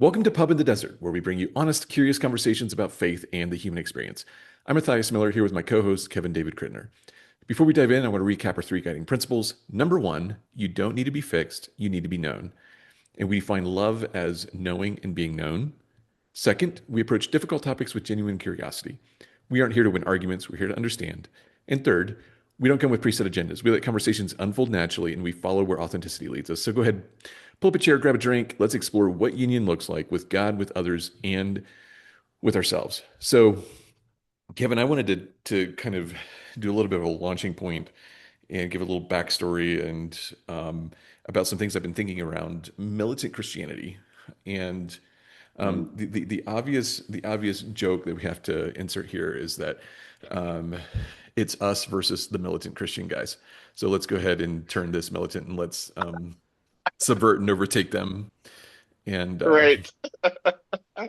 Welcome to Pub in the Desert, where we bring you honest, curious conversations about faith and the human experience. I'm Matthias Miller here with my co host, Kevin David Crittner. Before we dive in, I want to recap our three guiding principles. Number one, you don't need to be fixed, you need to be known. And we define love as knowing and being known. Second, we approach difficult topics with genuine curiosity. We aren't here to win arguments, we're here to understand. And third, we don't come with preset agendas. We let conversations unfold naturally and we follow where authenticity leads us. So go ahead, pull up a chair, grab a drink. Let's explore what union looks like with God, with others, and with ourselves. So, Kevin, I wanted to kind of do a little bit of a launching point and give a little backstory and about some things I've been thinking around militant Christianity. And the obvious joke that we have to insert here is that um, it's us versus the militant Christian guys. So let's go ahead and turn this militant and let's subvert and overtake them. And Right. uh,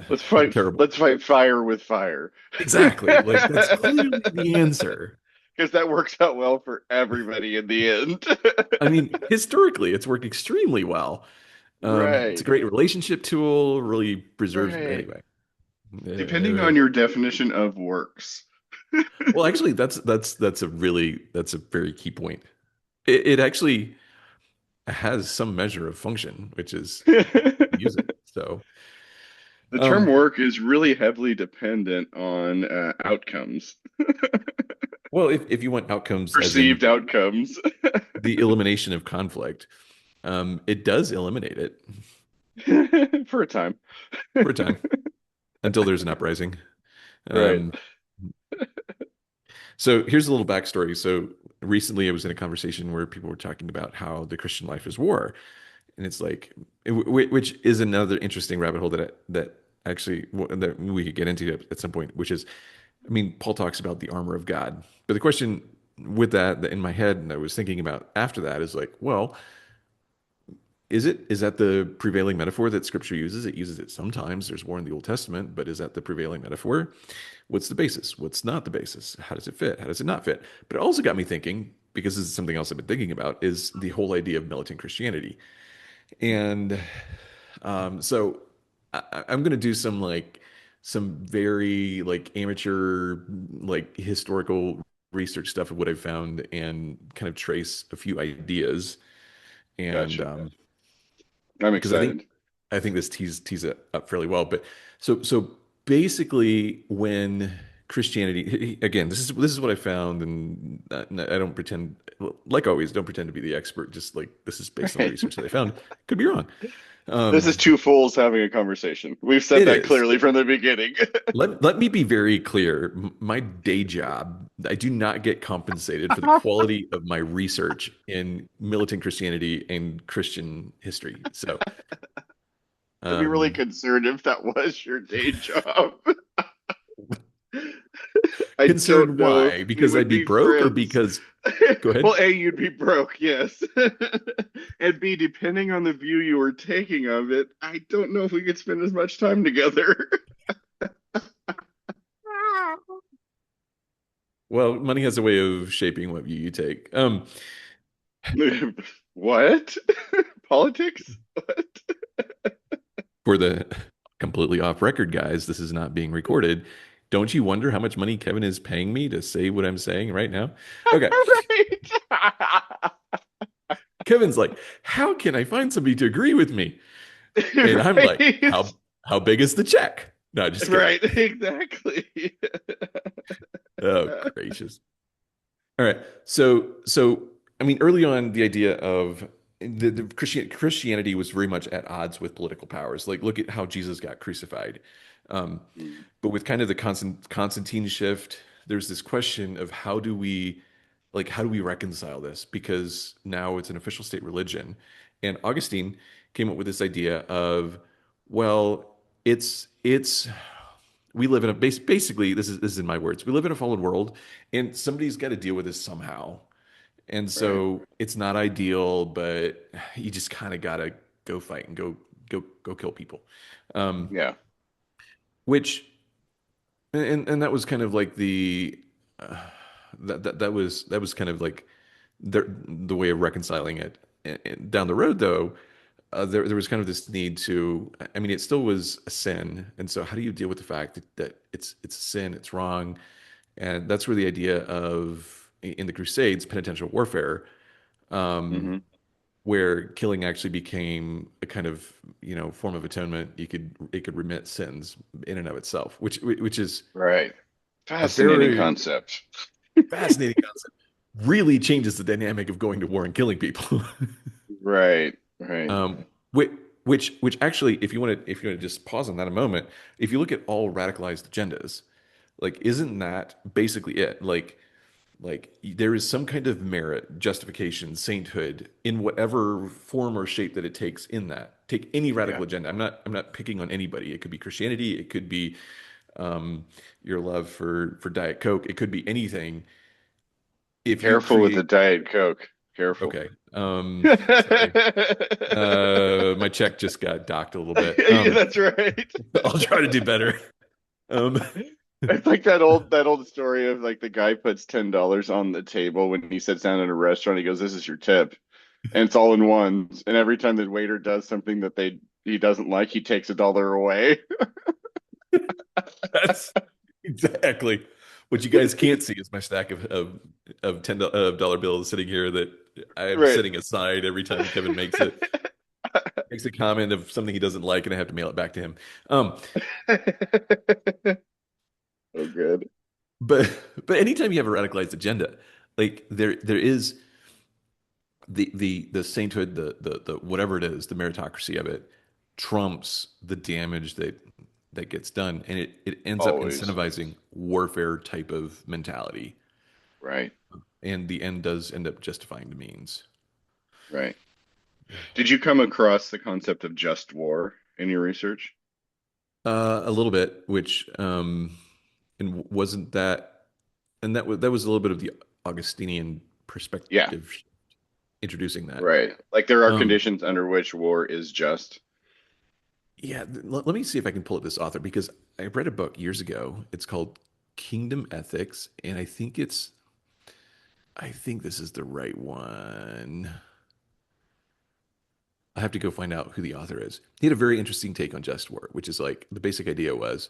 Let's fight. terrible. Let's fight fire with fire. Exactly. Like that's clearly the answer. Because that works out well for everybody in the end. I mean, historically, it's worked extremely well. It's a Right. great relationship tool, really preserves Right. anyway. Depending Uh, on your definition of works. well, actually, that's a very key point. It actually has some measure of function, which is use it. So, The term um, work is really heavily dependent on outcomes, well, if you want outcomes, as in perceived outcomes. the elimination of conflict, it does eliminate it For a time. for a time until there's an uprising. Right. Um, so here's a little backstory. So recently, I was in a conversation where people were talking about how the Christian life is war, and it's like, which is another interesting rabbit hole that actually that we could get into at some point. Which is, I mean, Paul talks about the armor of God, but the question with that in my head, and I was thinking about after that, is like, well, is that the prevailing metaphor that Scripture uses? It uses it sometimes. There's war in the Old Testament, but is that the prevailing metaphor? What's the basis? What's not the basis? How does it fit? How does it not fit? But it also got me thinking, because this is something else I've been thinking about, is the whole idea of militant Christianity. And so I'm going to do some very like amateur like historical research stuff of what I've found and kind of trace a few ideas. And Gotcha. I'm because excited. I think this tees it up fairly well. But so basically, when Christianity again, this is what I found, and I don't pretend, like always, don't pretend to be the expert. Just like this is based on the Right. research that I found. Could be wrong. This is Um, two fools having a conversation. We've said it that is. clearly from the beginning. Let me be very clear. My day job, I do not get compensated for the quality of my research in militant Christianity and Christian history. So, I'd be really um, concerned if that was your day job. I don't concerned know why? if we Because would I'd be be broke or friends. because go ahead. Well, A, you'd be broke, yes. And B, depending on the view you were taking of it, I don't know if we could spend as much time together. Well, money has a way of shaping what view you take. What? Politics? What? For the completely off record guys, this is not being recorded. Don't you wonder how much money Kevin is paying me to say what I'm saying right now? Okay. Right. Kevin's like, how can I find somebody to agree with me? And I'm like, Right. how big is the check? No, just kidding. Right, exactly. Oh, gracious. All right. So I mean, early on, the idea of the Christianity was very much at odds with political powers. Like, look at how Jesus got crucified. Um, but with kind of the Constantine shift, there's this question of how do we reconcile this? Because now it's an official state religion. And Augustine came up with this idea of, well, it's we live in a basically this is in my words. We live in a fallen world, and somebody's got to deal with this somehow. And Right. so it's not ideal, but you just kind of gotta go fight and go kill people. Um, Yeah. which and that was kind of like the uh, that was kind of like the way of reconciling it. And down the road, though, there was kind of this need to, I mean, it still was a sin, and so how do you deal with the fact that it's a sin, it's wrong, and that's where the idea of in the Crusades, penitential warfare, um, Hmm. where killing actually became a kind of form of atonement. It could remit sins in and of itself, which is Right. a Fascinating very concept. fascinating concept. Really changes the dynamic of going to war and killing people. Right. Right. Um, which, which actually, if you want to just pause on that a moment, if you look at all radicalized agendas, like, isn't that basically it? Like there is some kind of merit, justification, sainthood in whatever form or shape that it takes in that. Take any Yeah. radical agenda. I'm not picking on anybody. It could be Christianity. It could be um, your love for Diet Coke. It could be anything. If you Careful with the create, Diet Coke. Careful. okay, sorry. Yeah, My check just got docked a little bit. that's right. I'll try to do better. Um, It's like that old story of like the guy puts $10 on the table when he sits down at a restaurant. He goes, "This is your tip," and it's all in ones. And every time the waiter does something that he doesn't like, he takes $1 away. that's exactly what you guys can't see is my stack of dollar bills sitting here that I am Right. setting aside every time Kevin makes a comment of something he doesn't like, and I have to mail it back to him. Um, Oh, good. but but anytime you have a radicalized agenda, like there is the sainthood, the whatever it is, the meritocracy of it trumps the damage that gets done, and it ends up Always. incentivizing warfare type of mentality, Right. and the end does end up justifying the means. Right. Did you come across the concept of just war in your research? A little bit, which and wasn't that, and that was a little bit of the Augustinian Yeah. perspective introducing that. Right. Like there are Um, conditions under which war is just. yeah, let me see if I can pull up this author because I read a book years ago. It's called Kingdom Ethics, and I think this is the right one. I have to go find out who the author is. He had a very interesting take on just war, which is like the basic idea was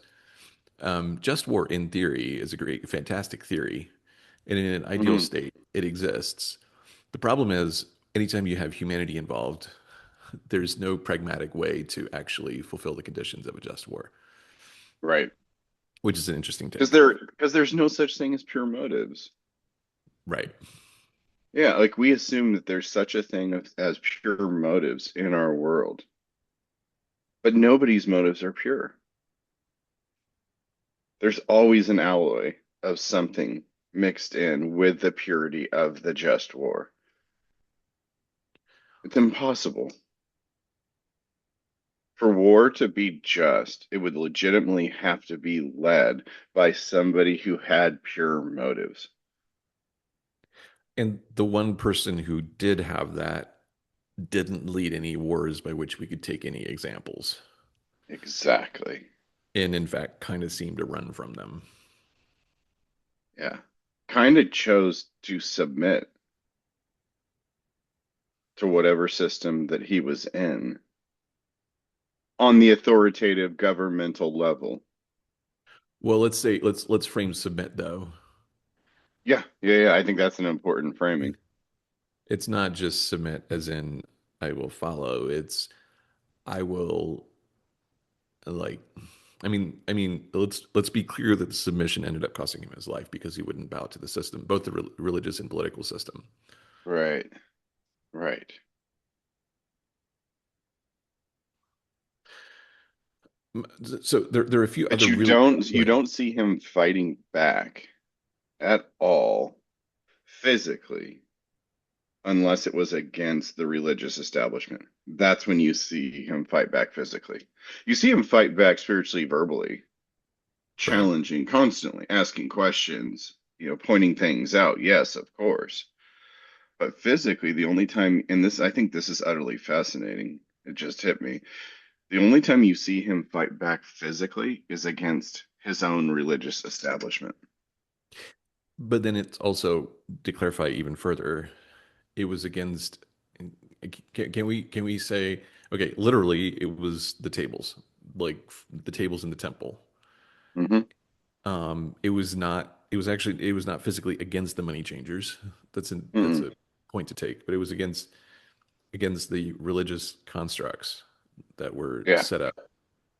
just war in theory is a great, fantastic theory, and in an ideal Mhm. state, it exists. The problem is, anytime you have humanity involved, there's no pragmatic way to actually fulfill the conditions of a just war, Right. which is an interesting Because take. there's no such thing as pure motives. Right. Yeah, like we assume that there's such a thing as pure motives in our world, but nobody's motives are pure. There's always an alloy of something mixed in with the purity of the just war. It's impossible. For war to be just, it would legitimately have to be led by somebody who had pure motives. And the one person who did have that didn't lead any wars by which we could take any examples, Exactly. and in fact, kind of seemed to run from them. Yeah. Kind of chose to submit to whatever system that he was in on the authoritative governmental level. Well, let's frame submit though. Yeah, yeah, yeah. I think that's an important framing. It's not just submit as in I will follow. It's I will like I mean let's be clear that the submission ended up costing him his life because he wouldn't bow to the system, both the religious and political system. Right, right. So there are a few But other you really don't go you ahead. don't see him fighting back at all physically unless it was against the religious establishment. That's when you see him fight back physically. You see him fight back spiritually, verbally, Right. challenging constantly, asking questions, pointing things out. Yes, of course. But physically, the only time, and this, I think this is utterly fascinating. It just hit me. The only time you see him fight back physically is against his own religious establishment. But then it's also to clarify even further, it was against can we say Okay, literally, it was the tables, like the tables in the temple. Hmm. It was not. It was actually. It was not physically against the money changers. That's Mm. a point to take, but it was against the religious constructs that were Yeah. set up,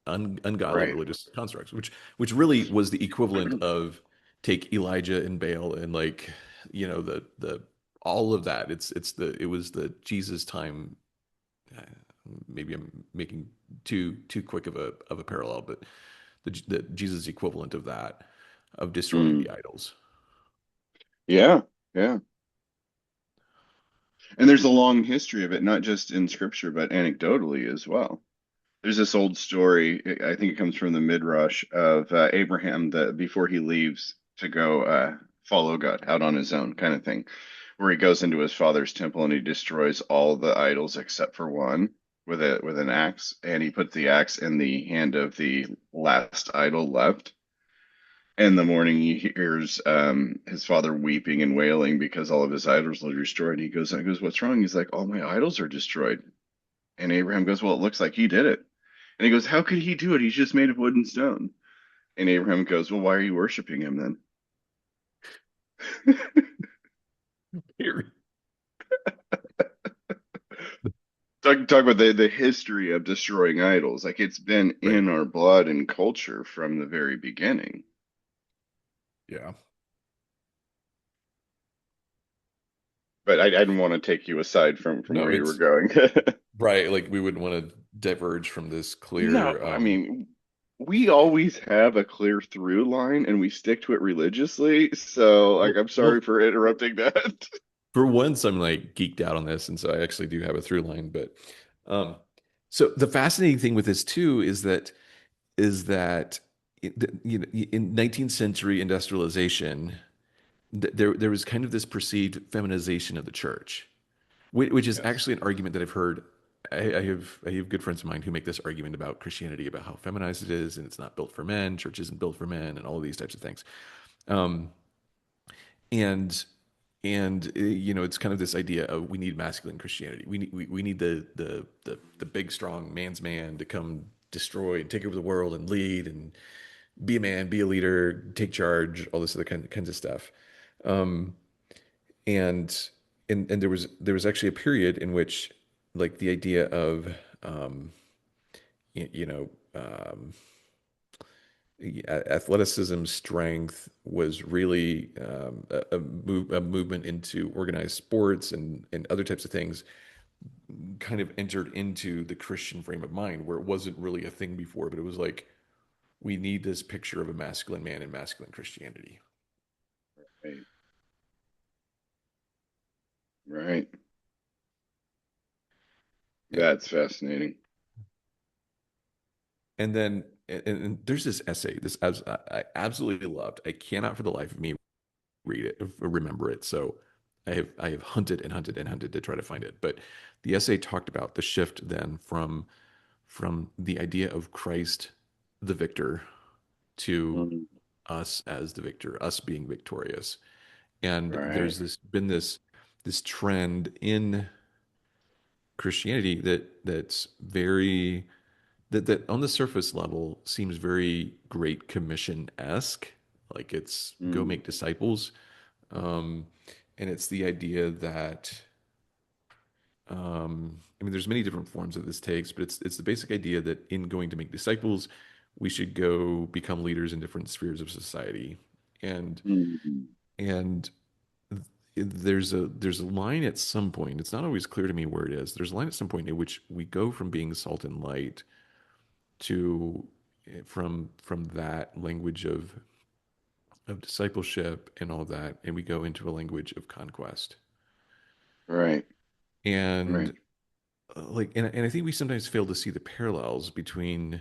ungodly Right. religious constructs, which really was the equivalent of take Elijah and Baal and like the all of that. It was the Jesus time. uh, Maybe I'm making too quick of a parallel, but the Jesus equivalent of that of destroying Mm. the idols. Yeah. Yeah. And there's a long history of it, not just in scripture, but anecdotally as well. There's this old story, I think it comes from the Midrash of Abraham that before he leaves to go follow God out on his own kind of thing, where he goes into his father's temple and he destroys all the idols except for one with an axe, and he puts the axe in the hand of the last idol left. In the morning, he hears his father weeping and wailing because all of his idols are destroyed. He goes, "What's wrong?" He's like, "All my idols are destroyed." And Abraham goes, "Well, it looks like he did it." And he goes, "How could he do it? He's just made of wood and stone." And Abraham goes, "Well, why are you worshiping him then?" Talk about the history of destroying idols. Like it's been Right. in our blood and culture from the very beginning. Yeah. But I didn't want to take you aside from No, where you were it's going. right. Like we wouldn't want to diverge from this No, clear. I mean, we always have a clear through line and we stick to it religiously. So, like, I'm sorry Well, for interrupting that. for once, I'm like geeked out on this, and so I actually do have a through line. But um, so the fascinating thing with this too is that in 19th century industrialization, there was kind of this perceived feminization of the church, which is Yes. actually an argument that I've heard. I have good friends of mine who make this argument about Christianity, about how feminized it is, and it's not built for men. Church isn't built for men, and all of these types of things. Um, and it's kind of this idea of we need masculine Christianity. We need the big strong man's man to come destroy and take over the world and lead and be a man, be a leader, take charge, all this other kinds of stuff. Um, and and there was actually a period in which like the idea of um, you, you know um, athleticism, strength was really a movement into organized sports and other types of things kind of entered into the Christian frame of mind where it wasn't really a thing before, but it was like we need this picture of a masculine man in masculine Christianity. Right. Right. And, That's fascinating. and there's this essay, I absolutely loved. I cannot for the life of me read it, remember it. So I have hunted and hunted and hunted to try to find it. But the essay talked about the shift then from the idea of Christ the victor to Mhm. us as the victor, us being victorious. And Right. there's this trend in Christianity that's very that on the surface level seems very Great Commission esque, like it's go Mm. make disciples. Um, and it's the idea that I mean, there's many different forms that this takes, but it's the basic idea that in going to make disciples, we should go become leaders in different spheres of society. And Mm. and there's a line at some point. It's not always clear to me where it is. There's a line at some point in which we go from being salt and light to from that language of discipleship and all that, and we go into a language of conquest. Right. Right. And and I think we sometimes fail to see the parallels between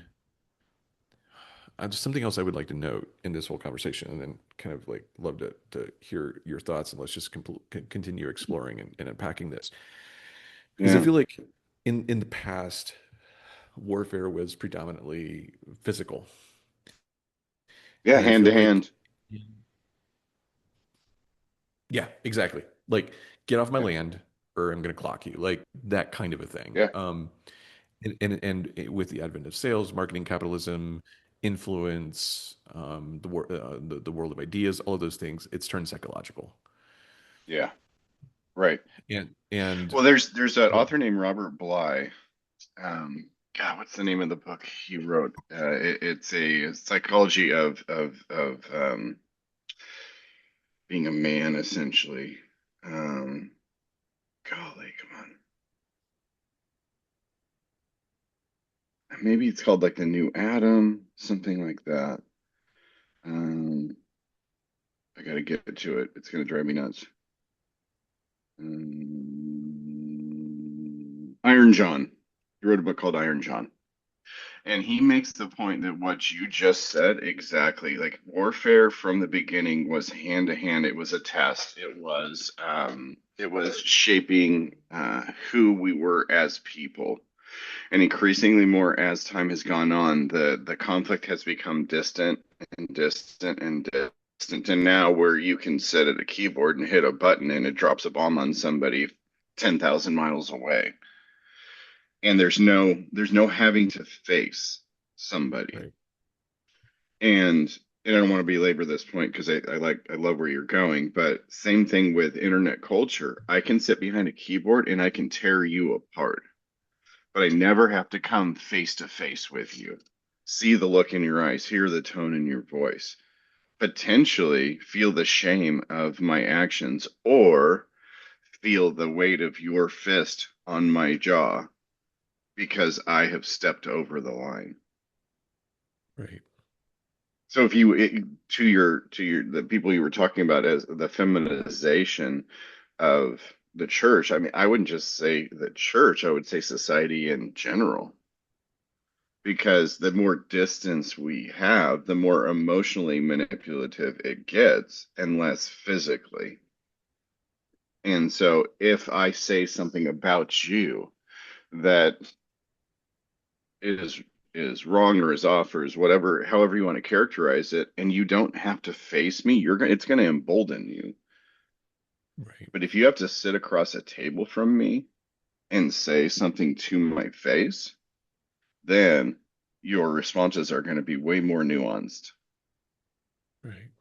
just something else I would like to note in this whole conversation, and then kind of like love to hear your thoughts, and let's just continue exploring and unpacking this because I Yeah. feel like in the past warfare was predominantly physical, Yeah. and I Hand feel to like hand. yeah, exactly, like get off my Yeah. land or I'm going to clock you, like that kind of a thing. Yeah. And with the advent of sales, marketing, capitalism, influence, the world of ideas, all of those things, it's turned psychological. Yeah, right. And Well, there's that well, author named Robert Bly. God, what's the name of the book he wrote? It's a psychology of being a man, essentially. Um, Golly, come on. Maybe it's called like the New Adam, something like that. Um, I gotta get to it. It's gonna drive me nuts. Iron John. He wrote a book called Iron John. And he makes the point that what you just said exactly, like warfare from the beginning was hand to hand. It was a test. It was shaping who we were as people. And increasingly more as time has gone on, the conflict has become distant and distant and distant. And now where you can sit at a keyboard and hit a button and it drops a bomb on somebody 10,000 miles away. And there's no having to face somebody. right, And I don't want to belabor this point because I love where you're going, but same thing with internet culture. I can sit behind a keyboard and I can tear you apart, but I never have to come face to face with you. See the look in your eyes, hear the tone in your voice, potentially feel the shame of my actions, or feel the weight of your fist on my jaw because I have stepped over the line. right. So if you to your the people you were talking about as the feminization of the church, I mean, I wouldn't just say the church, I would say society in general. Because the more distance we have, the more emotionally manipulative it gets and less physically. And so if I say something about you that is is wrong or is off or is whatever, however you want to characterize it, and you don't have to face me, it's going to embolden you. Right. But if you have to sit across a table from me and say something to my face, then your responses are going to be way more nuanced. Right.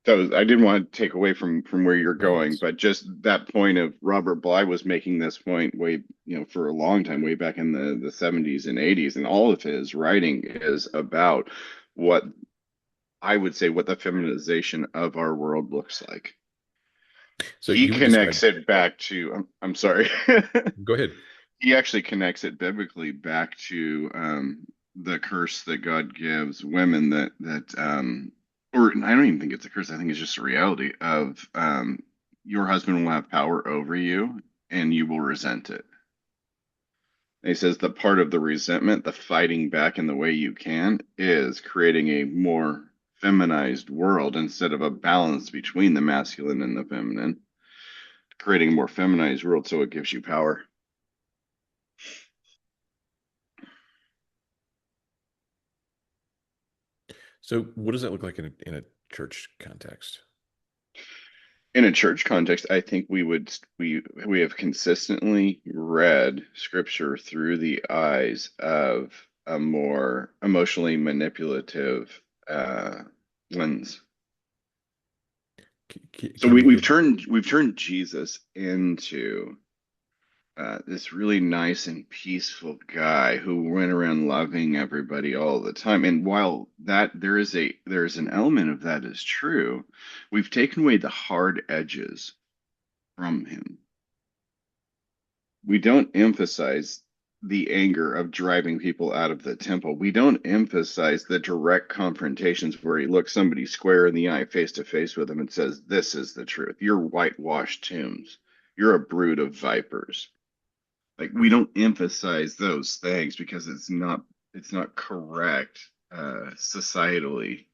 So I didn't want to take away from where you're No, going, but just that point of Robert Bly was making this point way, for a long time, way back in the 70s and 80s, and all of his writing is about what I would say what the feminization of our world looks like. so He you would describe. connects it back to, I'm sorry. Go ahead. He actually connects it biblically back to the curse that God gives women or I don't even think it's a curse. I think it's just a reality of your husband will have power over you and you will resent it. And he says that part of the resentment, the fighting back in the way you can, is creating a more feminized world instead of a balance between the masculine and the feminine, creating a more feminized world so it gives you power. So what does that look like in a church context? In a church context, I think we have consistently read scripture through the eyes of a more emotionally manipulative lens. So Can we, you we've give? turned Jesus into this really nice and peaceful guy who went around loving everybody all the time. And while that there's an element of that is true, we've taken away the hard edges from him. We don't emphasize the anger of driving people out of the temple. We don't emphasize the direct confrontations where he looks somebody square in the eye, face to face with them, and says, "This is the truth. You're whitewashed tombs. You're a brood of vipers." Like we Right. don't emphasize those things because it's not correct societally,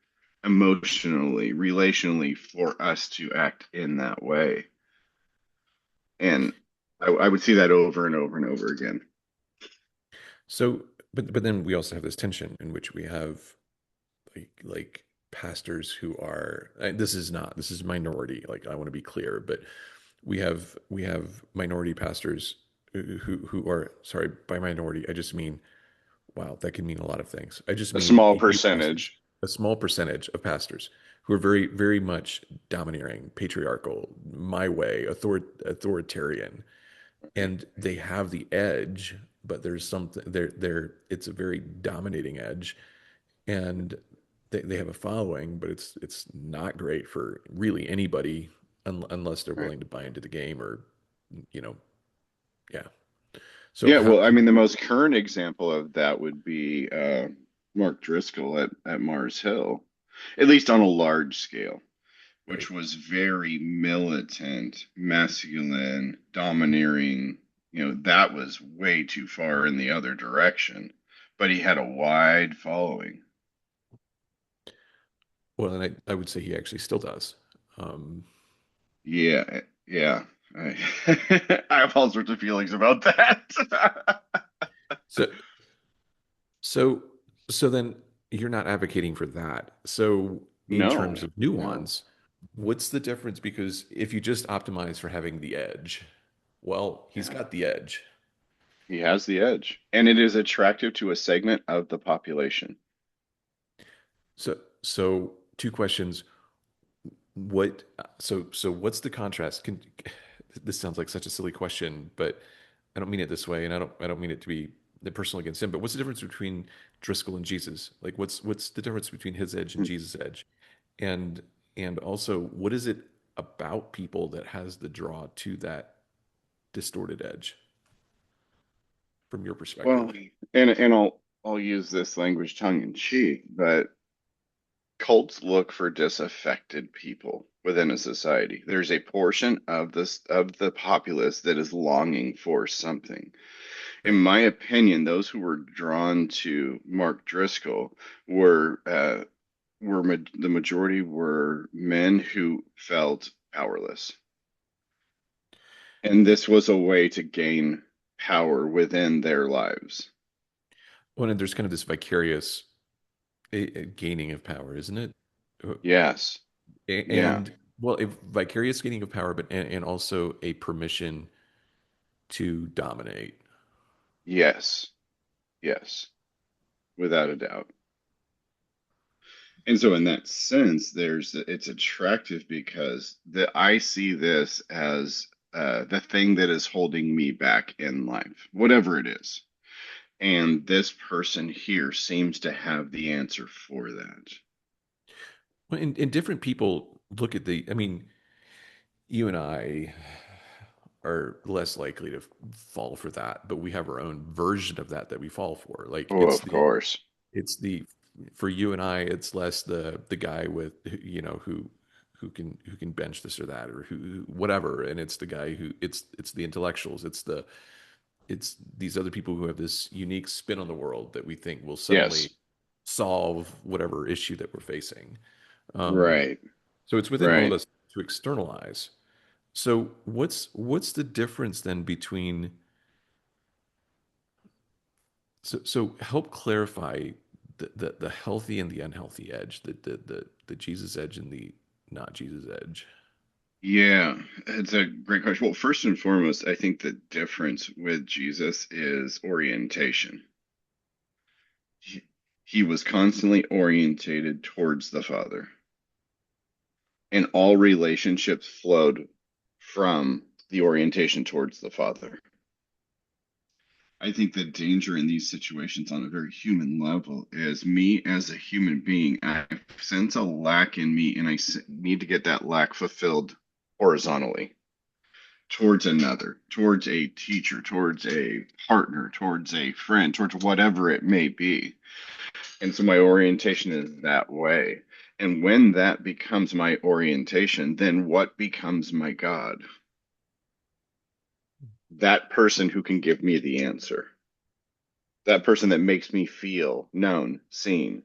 emotionally, relationally for us to act in that way. And I would see that over and over and over again. So, but then we also have this tension in which we have like pastors who are this is minority. Like I want to be clear, but we have minority pastors who are, sorry, by minority, I just mean, wow, that can mean a lot of things. I just A mean small a few pastors, percentage. a small percentage of pastors who are very, very much domineering, patriarchal, my way, authoritarian, and they have the edge, but there's something there. It's a very dominating edge, and they have a following, but it's not great for really anybody unless they're Right. willing to buy into the game or, you know, yeah. So Yeah, how, well, I mean, the most current example of that would be Mark Driscoll at Mars Hill, at least on a large scale, right. which was very militant, masculine, domineering. That was way too far in the other direction. But he had a wide following. Well, and I would say he actually still does. Um, Yeah, yeah. I, I have all sorts of feelings about that. so so so then you're not advocating for that. So in terms No, of no. nuance, what's the difference? Because if you just optimize for having the edge, well, he's Yeah. got the edge. He has the edge, and it is attractive to a segment of the population. So two questions. What so what's the contrast? This sounds like such a silly question, but I don't mean it this way, and I don't mean it to be the personal against him. But what's the difference between Driscoll and Jesus? Like, what's the difference between his edge and Jesus' edge? And and also, what is it about people that has the draw to that distorted edge from your Well, perspective? and I'll use this language tongue in cheek, but cults look for disaffected people within a society. There's a portion of the populace that is longing for something. In Right. my opinion, those who were drawn to Mark Driscoll were the majority were men who felt powerless. And this was a way to gain power within their lives. Well, and there's kind of this vicarious gaining of power, isn't it? Yes. Yeah. And well, a vicarious gaining of power, but and also a permission to dominate. Yes. Yes. Without a doubt. And so in that sense, it's attractive because I see this as the thing that is holding me back in life, whatever it is. And this person here seems to have the answer for that. Well, and different people look at the. I mean, you and I are less likely to fall for that, but we have our own version of that we fall for. Like Oh, of course. it's the for you and I, it's less the guy with who can bench this or that or who whatever, and it's the guy who it's the intellectuals, it's these other people who have this unique spin on the world that we think will Yes. suddenly solve whatever issue that we're facing. Um, Right. so it's within all of Right. us to externalize. So what's the difference then between so help clarify the healthy and the unhealthy edge, the Jesus edge and the not Jesus edge. Yeah, it's a great question. Well, first and foremost, I think the difference with Jesus is orientation. He, he was constantly orientated towards the Father, and all relationships flowed from the orientation towards the Father. I think the danger in these situations on a very human level is me as a human being. I sense a lack in me, and need to get that lack fulfilled horizontally towards another, towards a teacher, towards a partner, towards a friend, towards whatever it may be. And so my orientation is that way. And when that becomes my orientation, then what becomes my God? That person who can give me the answer, that person that makes me feel known, seen.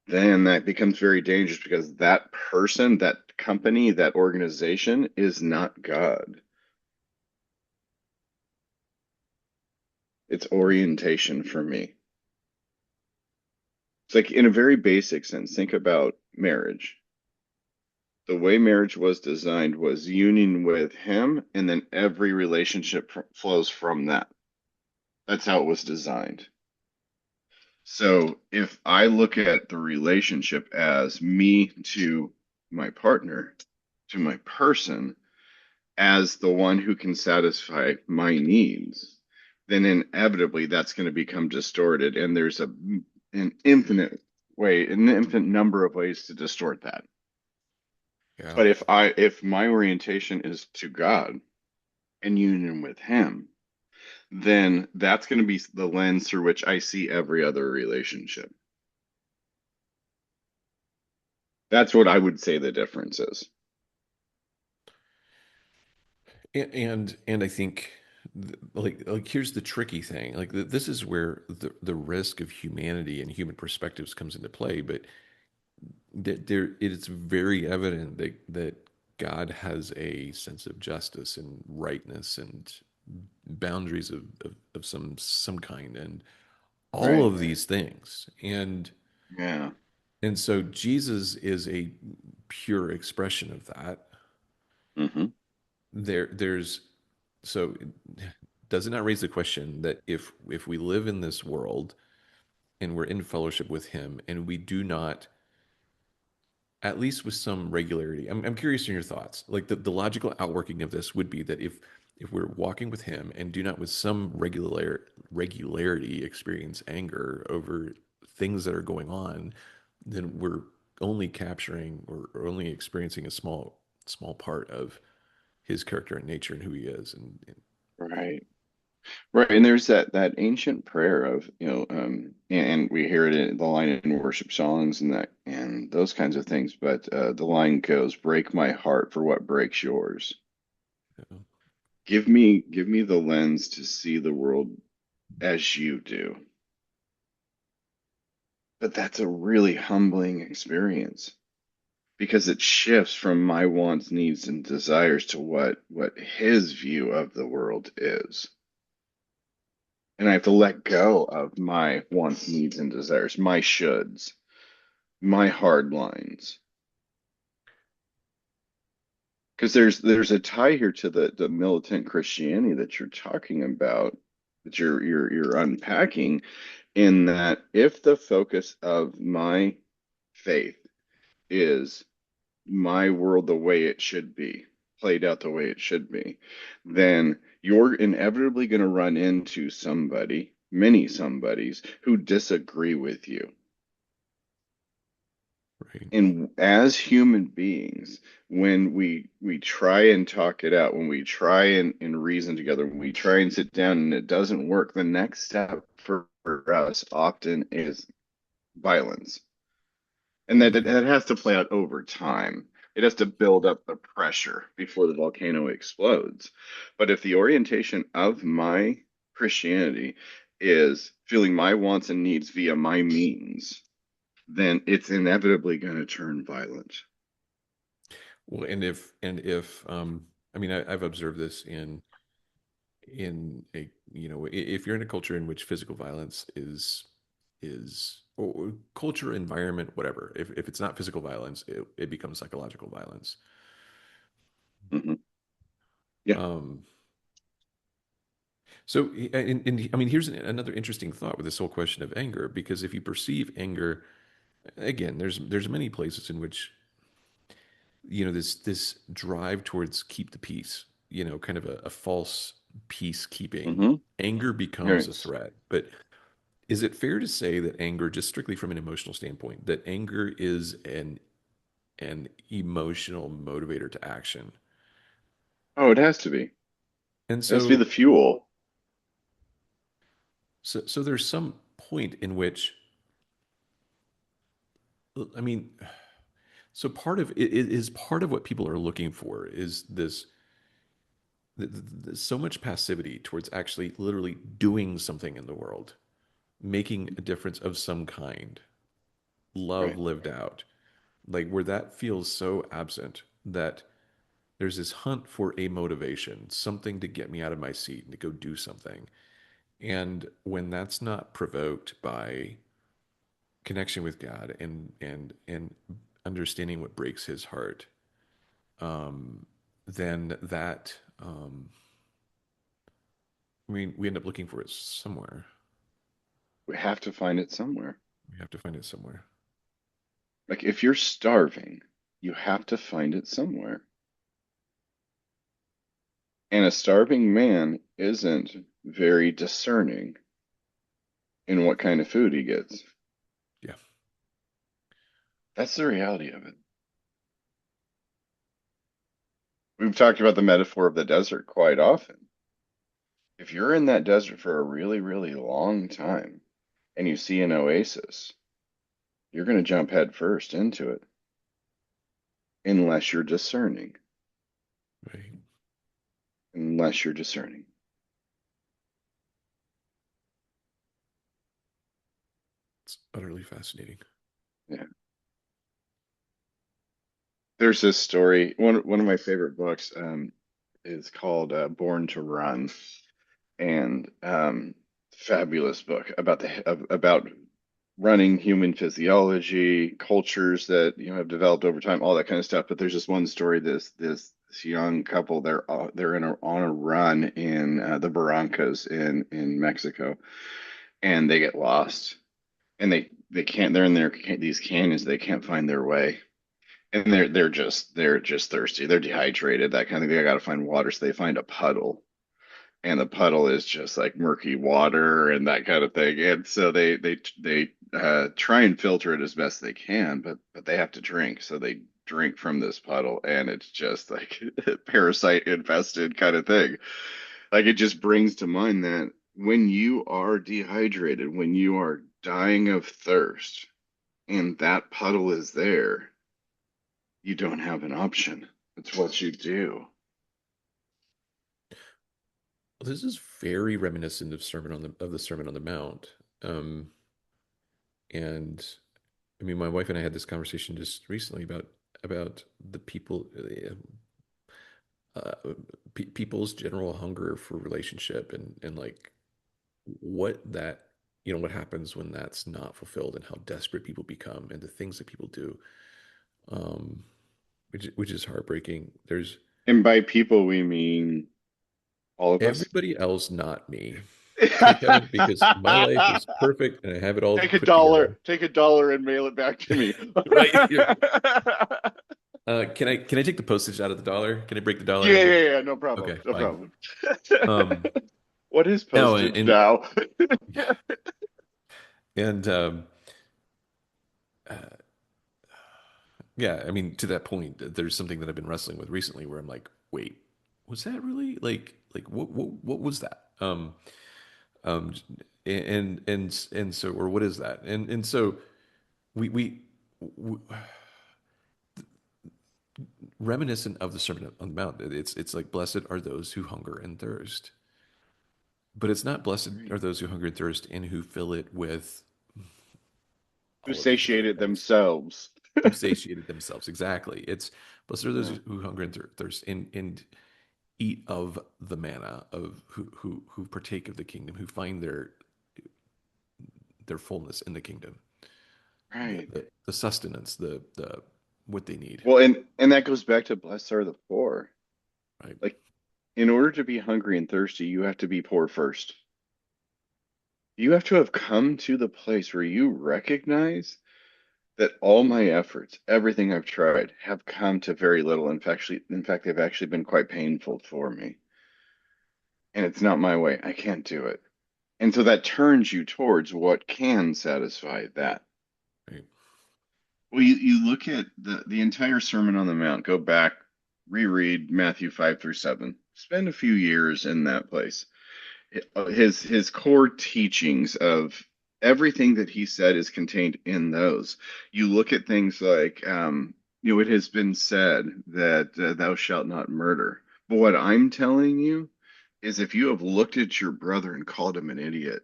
Then that becomes very dangerous because that person, that company, that organization is not God. It's orientation for me. It's like in a very basic sense, think about marriage. The way marriage was designed was union with him, and then every relationship flows from that. That's how it was designed. So if I look at the relationship as me to my partner, to my person, as the one who can satisfy my needs, then inevitably that's going to become distorted. And there's an infinite an infinite number of ways to distort that. Yeah. But if my orientation is to God and union with Him, then that's going to be the lens through which I see every other relationship. That's what I would say the difference is. And I think like here's the tricky thing. Like this is where the risk of humanity and human perspectives comes into play, but there it's very evident that God has a sense of justice and rightness and boundaries of some kind and all Right. of these things. Yeah. And so Jesus is a pure expression of that. Hmm. There's so does it not raise the question that if we live in this world and we're in fellowship with him and we do not, at least with some regularity, I'm curious in your thoughts, like the logical outworking of this would be that if we're walking with him and do not with some regularity experience anger over things that are going on, then we're only capturing or only experiencing a small part of his character and nature and who he is. And Right. Right. And there's that ancient prayer of, and we hear it in the line in worship songs and that and those kinds of things. But the line goes, "Break my heart for what breaks yours." Give me the lens to see the world as you do. But that's a really humbling experience because it shifts from my wants, needs, and desires to what his view of the world is. And I have to let go of my wants, needs, and desires, my shoulds, my hard lines. Because there's a tie here to the militant Christianity that you're talking about, that you're unpacking, in that if the focus of my faith is my world the way it should be, played out the way it should be, then you're inevitably going to run into somebody, many somebodies, who disagree with you. right. And as human beings, when we try and talk it out, when we try and reason together, when we try and sit down and it doesn't work, the next step for us often is violence. And that has to play out over time. It has to build up the pressure before the volcano explodes. But if the orientation of my Christianity is feeling my wants and needs via my means, then it's inevitably going to turn violent. Well, and if I mean I've observed this in a if you're in a culture in which physical violence is or culture, environment, whatever, if it's not physical violence, it becomes psychological violence. Hmm. Yeah. Um, so and I mean here's another interesting thought with this whole question of anger, because if you perceive anger, again, there's many places in which this drive towards keep the peace, kind of a false peacekeeping. Hmm. Anger becomes a Right. threat. But is it fair to say that anger, just strictly from an emotional standpoint, that anger is an emotional motivator to action? Oh, it has to be. It And has to be the so fuel. so there's some point in which, I mean, so part of it is part of what people are looking for is this so much passivity towards actually literally doing something in the world, making a difference of some kind, love Right. lived out, like where that feels so absent that there's this hunt for a motivation, something to get me out of my seat and to go do something. And when that's not provoked by connection with God and understanding what breaks his heart, um, then that, I mean, we end up looking for it somewhere. We have to find it somewhere. We have to find it somewhere. Like if you're starving, you have to find it somewhere. And a starving man isn't very discerning in what kind of food he gets. Yeah. That's the reality of it. We've talked about the metaphor of the desert quite often. If you're in that desert for a really, really long time and you see an oasis, you're going to jump head first into it unless you're discerning. Right. Unless you're discerning. It's utterly fascinating. Yeah. There's this story. One of my favorite books is called Born to Run, and fabulous book about about running, human physiology, cultures that have developed over time, all that kind of stuff. But there's this one story. This young couple, they're on a run in the Barrancas in Mexico, and they get lost, and they can't. They're in these canyons. They can't find their way, and they're just thirsty. They're dehydrated. That kind of thing. They got to find water, so they find a puddle, and the puddle is just like murky water and that kind of thing. And so they try and filter it as best they can, but they have to drink. So they drink from this puddle, and it's just like parasite infested kind of thing. Like it just brings to mind that when you are dehydrated, when you are dying of thirst, and that puddle is there, you don't have an option. It's what you do. Well, this is very reminiscent of the Sermon on the Mount. Um, and I mean, my wife and I had this conversation just recently about the people, uh, people's general hunger for relationship, and like what that, what happens when that's not fulfilled, and how desperate people become, and the things that people do, um, which is heartbreaking. There's And by people, we mean all of us. everybody else, not me. Okay, Kevin, because my life is perfect and I have it all Take a put dollar, together. take a dollar and mail it back to me. Right? Yeah. Can I take the postage out of the dollar? Can I break the dollar Yeah, into? yeah, yeah, no problem. Okay, No fine. problem. Um, What is no, postage now? and uh, yeah, I mean, to that point, there's something that I've been wrestling with recently, where I'm like, wait, was that really like what was that? Um, and so, or what is that? And so we reminiscent of the Sermon on the Mount. It's like blessed are those who hunger and thirst, but it's not blessed Right. are those who hunger and thirst and who fill it with Who all of these other satiated things. themselves. Who satiated themselves? Exactly. It's blessed are Yeah. those who hunger and thirst and eat of the manna of who partake of the kingdom, who find their fullness in the kingdom, Right. the sustenance, the what they need. Well, and that goes back to blessed are the poor. Right. Like in order to be hungry and thirsty, you have to be poor first. You have to have come to the place where you recognize that all my efforts, everything I've tried, have come to very little. In fact, they've actually been quite painful for me. And it's not my way. I can't do it. And so that turns you towards what can satisfy that. Right. Well, you look at the entire Sermon on the Mount, go back, reread Matthew 5 through 7, spend a few years in that place. His core teachings of everything that he said is contained in those. You look at things like, it has been said that thou shalt not murder. But what I'm telling you is if you have looked at your brother and called him an idiot,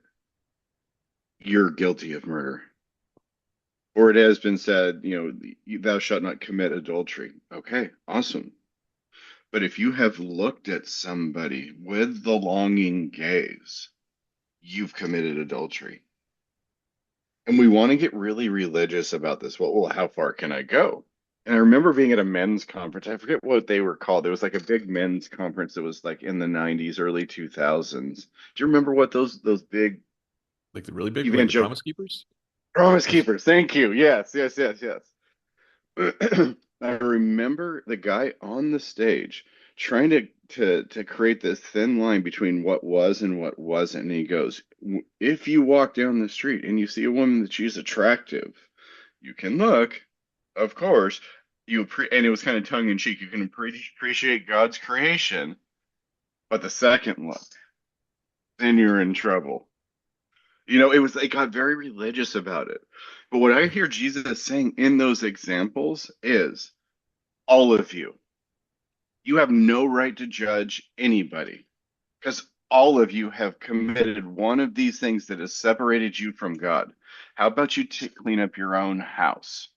you're guilty of murder. Or it has been said, thou shalt not commit adultery. Okay, awesome. But if you have looked at somebody with the longing gaze, you've committed adultery. And we want to get really religious about this. Well, how far can I go? And I remember being at a men's conference. I forget what they were called. There was like a big men's conference that was like in the 90s, early 2000s. Do you remember what those big Like the really big, like the evangelical Promise Keepers? promise Or keepers? Thank you. Yes, yes, yes, yes. I remember the guy on the stage trying to create this thin line between what was and what wasn't. And he goes, If you walk down the street and you see a woman that she's attractive, you can look, of course. And it was kind of tongue in cheek. You can appreciate God's creation, but the second look, then you're in trouble. It got very religious about it. But what I hear Jesus saying in those examples is, all of you have no right to judge anybody because all of you have committed one of these things that has separated you from God. How about you clean up your own house?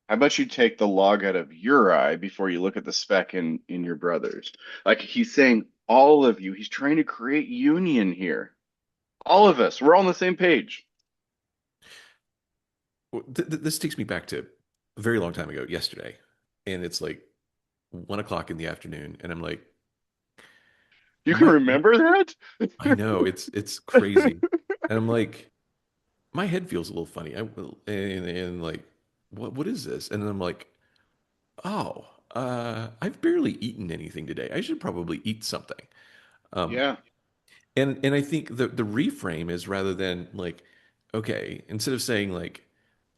How about you take the log out of your eye before you look at the speck in your brother's? Like he's saying, all of you, he's trying to create union here. All of us, we're all on the same page. this takes me back to a very long time ago, yesterday, and it's like 1 o'clock in the afternoon, and I'm like, You can my, remember that? I know it's crazy, and I'm like, my head feels a little funny. And like, what is this? And then I'm like, oh, I've barely eaten anything today. I should probably eat something. Um, Yeah. and I think the reframe is rather than like, okay, instead of saying like,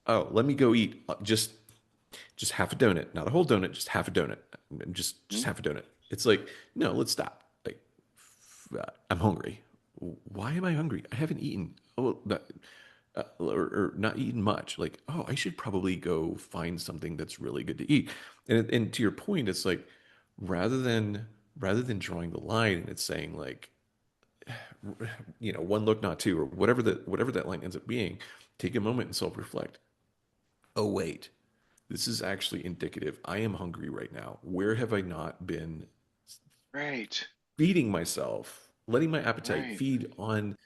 oh, let me go eat just half a donut, not a whole donut, just half a donut, and just Mhm. half a donut. It's like, no, let's stop. Like, I'm hungry. Why am I hungry? I haven't eaten. Oh, or not eaten much. Like, oh, I should probably go find something that's really good to eat. And to your point, it's like rather than rather than drawing the line, and it's saying like, one look, not two, or whatever that line ends up being. Take a moment and self reflect. Oh wait, this is actually indicative. I am hungry right now. Where have I not been Right. feeding myself, letting my appetite Right. feed on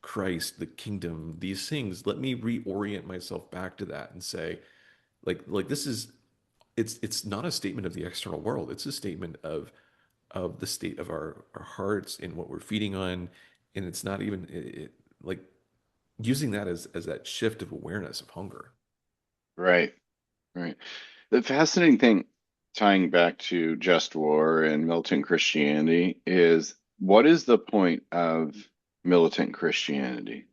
Christ, the kingdom, these things? Let me reorient myself back to that and say, like this is it's not a statement of the external world. It's a statement of the state of our hearts and what we're feeding on. And it's not even like using that as that shift of awareness of hunger. Right. Right. The fascinating thing, tying back to just war and militant Christianity, is what is the point of militant Christianity?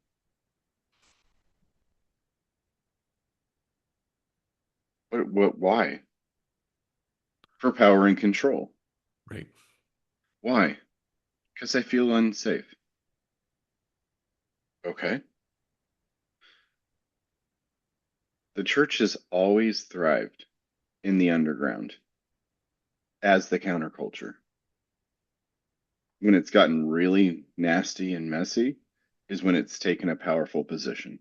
Why? For power and control. Right. Why? Because I feel unsafe. Okay. The church has always thrived in the underground as the counterculture. When it's gotten really nasty and messy, is when it's taken a powerful position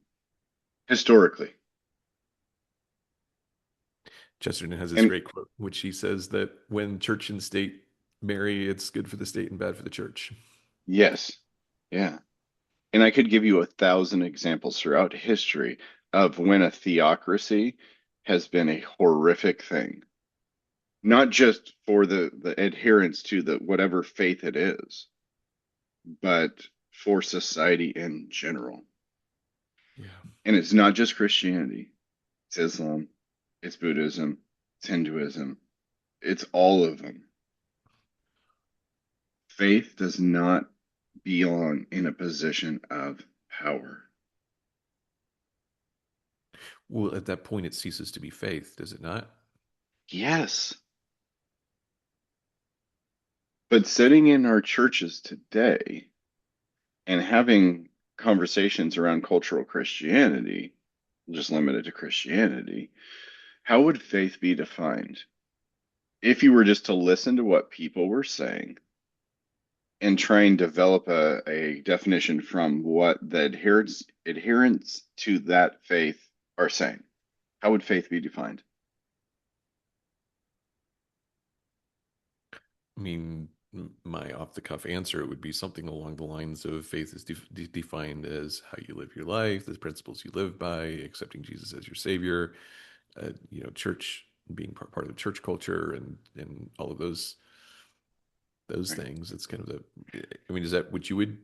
historically. Chesterton has this And great quote, which he says that when church and state marry, it's good for the state and bad for the church. yes, yeah. And I could give you 1,000 examples throughout history of when a theocracy has been a horrific thing, not just for the adherence to the whatever faith it is, but for society in general. Yeah. And it's not just Christianity, it's Islam, it's Buddhism, it's Hinduism, it's all of them. Faith does not belong in a position of power. Well, at that point, it ceases to be faith, does it not? Yes. But sitting in our churches today and having conversations around cultural Christianity, just limited to Christianity, how would faith be defined? If you were just to listen to what people were saying and try and develop a definition from what the adherents to that faith are saying, how would faith be defined? I mean, my off the cuff answer would be something along the lines of faith is defined as how you live your life, the principles you live by, accepting Jesus as your savior. Church. being part of the church culture and all of those Right. things. It's kind of the, I mean, is that what you would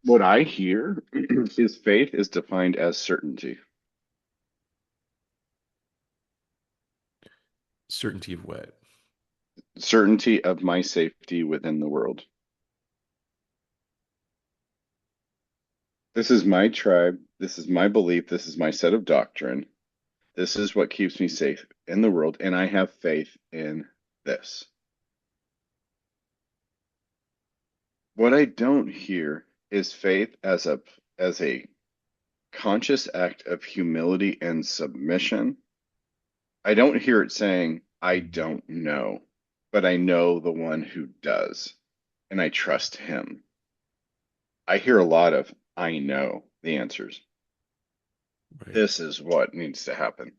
What I hear is faith is defined as certainty. certainty of what? Certainty of my safety within the world. This is my tribe. This is my belief. This is my set of doctrine. This is what keeps me safe in the world, and I have faith in this. What I don't hear is faith as a conscious act of humility and submission. I don't hear it saying, I don't know, but I know the one who does, and I trust him. I hear a lot of, I know the answers. Right. This is what needs to happen.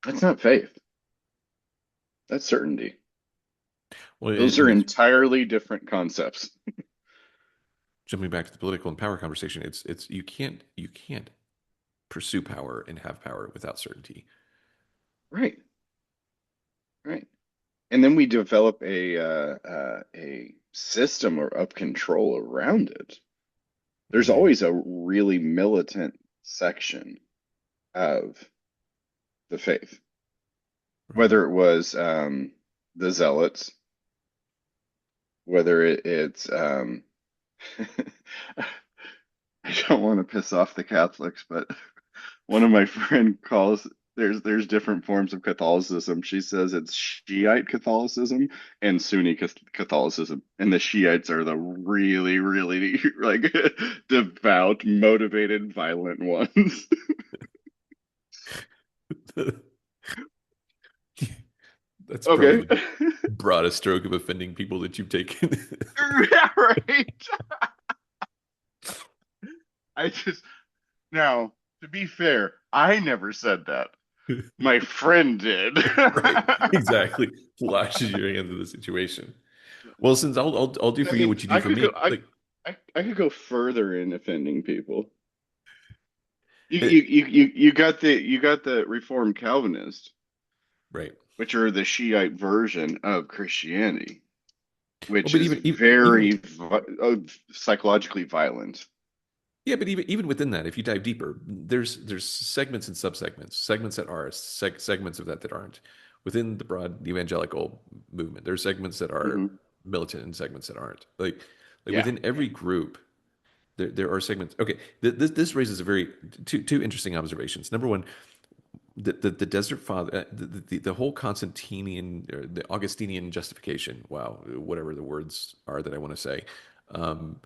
That's not faith. That's certainty. Well, Those and are it's entirely different concepts. jumping back to the political and power conversation. It's you can't pursue power and have power without certainty. Right, right. And then we develop a system or of control around it. There's Right. always a really militant section of the faith, Right. whether it was the Zealots, whether it's I don't want to piss off the Catholics, but one of my friend calls there's different forms of Catholicism. She says it's Shiite Catholicism and Sunni Catholicism, and the Shiites are the really, really like devout, motivated, violent ones. That's probably Okay. the broadest stroke of offending people that you've taken. Yeah, right. I just now, to be fair, I never said that. My friend did. Right. Exactly. Flashes your hand into the situation. Well, since I'll do I for you mean, what you do for me. Like I could go further in offending people. it, You got the Reformed Calvinist, right. which are the Shiite version of Christianity, Well, which but is even psychologically violent. yeah, but even within that, if you dive deeper, there's segments and subsegments, segments that are segments of that aren't within the broad evangelical movement. There's segments that are Hmm. militant and segments that aren't. Like Yeah. within every group, there are segments. Okay, this raises a very two interesting observations. Number one, the desert father, the whole Constantinian or the Augustinian justification. Wow, whatever the words are that I want to say. Um,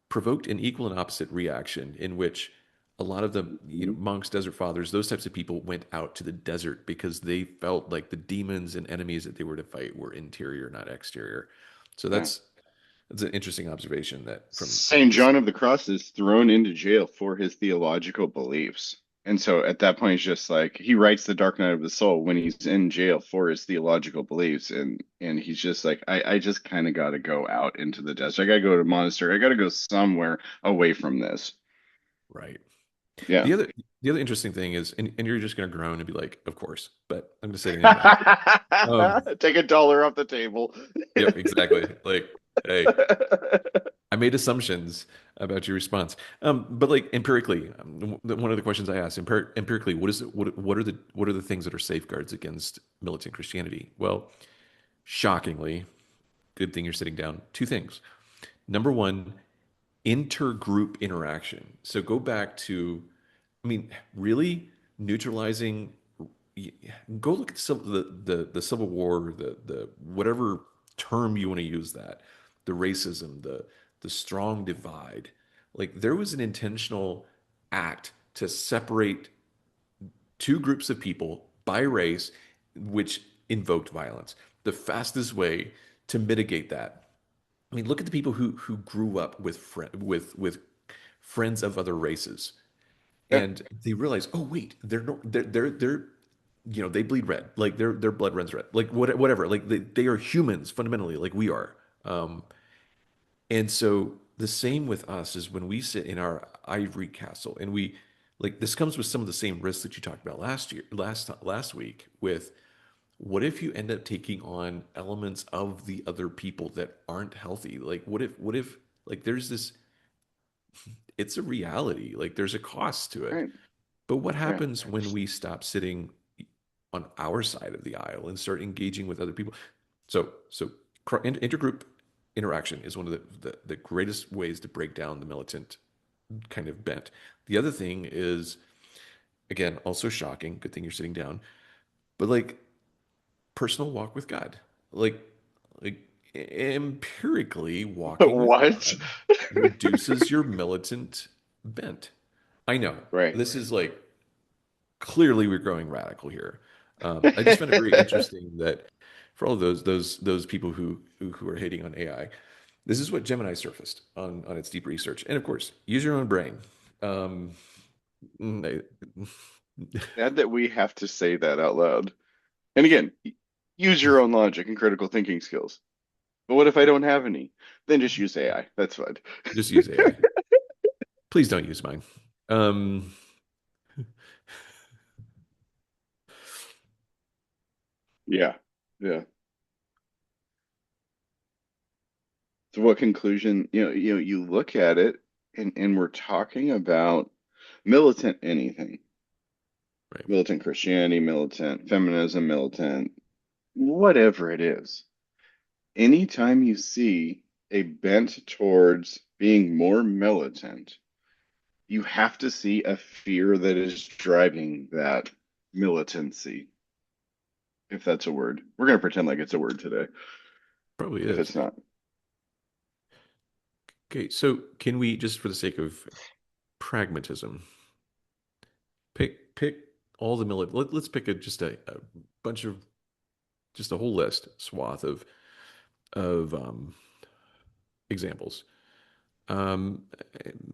Provoked an equal and opposite reaction in which a lot of the Hmm. monks, desert fathers, those types of people went out to the desert because they felt like the demons and enemies that they were to fight were interior, not exterior. So Yeah. that's an interesting observation that from Saint this. John of the Cross is thrown into jail for his theological beliefs. And so at that point, it's just like he writes the Dark Night of the Soul when he's in jail for his theological beliefs. And he's just like, I just kind of got to go out into the desert. I got to go to a monastery. I got to go somewhere away from this. Right. Yeah. The other the other interesting thing is, and you're just going to groan and be like, of course, but I'm going to say it anyway. Take $1 off the table. Yep, exactly. Like, hey, I made assumptions about your response. But like empirically, one of the questions I asked empirically, what are the things that are safeguards against militant Christianity? Well, shockingly, good thing you're sitting down. Two things. Number one, intergroup interaction. So go back to, I mean, really neutralizing. Go look at the Civil War, the whatever term you want to use that, the racism, the strong divide. Like there was an intentional act to separate two groups of people by race, which invoked violence. The fastest way to mitigate that, I mean, look at the people who grew up with with friends of other races, Yeah. and they realize, oh wait, they're no, they're they bleed red, like their blood runs red, like whatever, like they are humans fundamentally, like we are. And so the same with us is when we sit in our ivory castle and we like this comes with some of the same risks that you talked about last week with what if you end up taking on elements of the other people that aren't healthy? Like what if like there's this it's a reality. Like there's a cost to it. Right. But what Yeah. happens when we stop sitting on our side of the aisle and start engaging with other people? So intergroup interaction is one of the greatest ways to break down the militant kind of bent. The other thing is, again, also shocking. Good thing you're sitting down, but like personal walk with God, like like empirically walking with What? God reduces your militant bent. I know Right. this is like clearly we're growing radical here. I just found it very interesting that for all of those people who are hating on AI, this is what Gemini surfaced on its deep research. And of course, use your own brain. Um, I- Sad that we have to say that out loud. And again, use your own logic and critical thinking skills. But what if I don't have any? Then just use AI. That's fine. just use AI. Please don't use mine. Um, Yeah. Yeah. So what conclusion, you look at it and we're talking about militant anything. right. Militant Christianity, militant feminism, militant whatever it is. Anytime you see a bent towards being more militant, you have to see a fear that is driving that militancy, if that's a word. We're going to pretend like it's a word today, Probably if is. it's not. Okay, so can we just for the sake of pragmatism, pick all the millet. Let's pick just a bunch of just a whole list swath of examples. Um,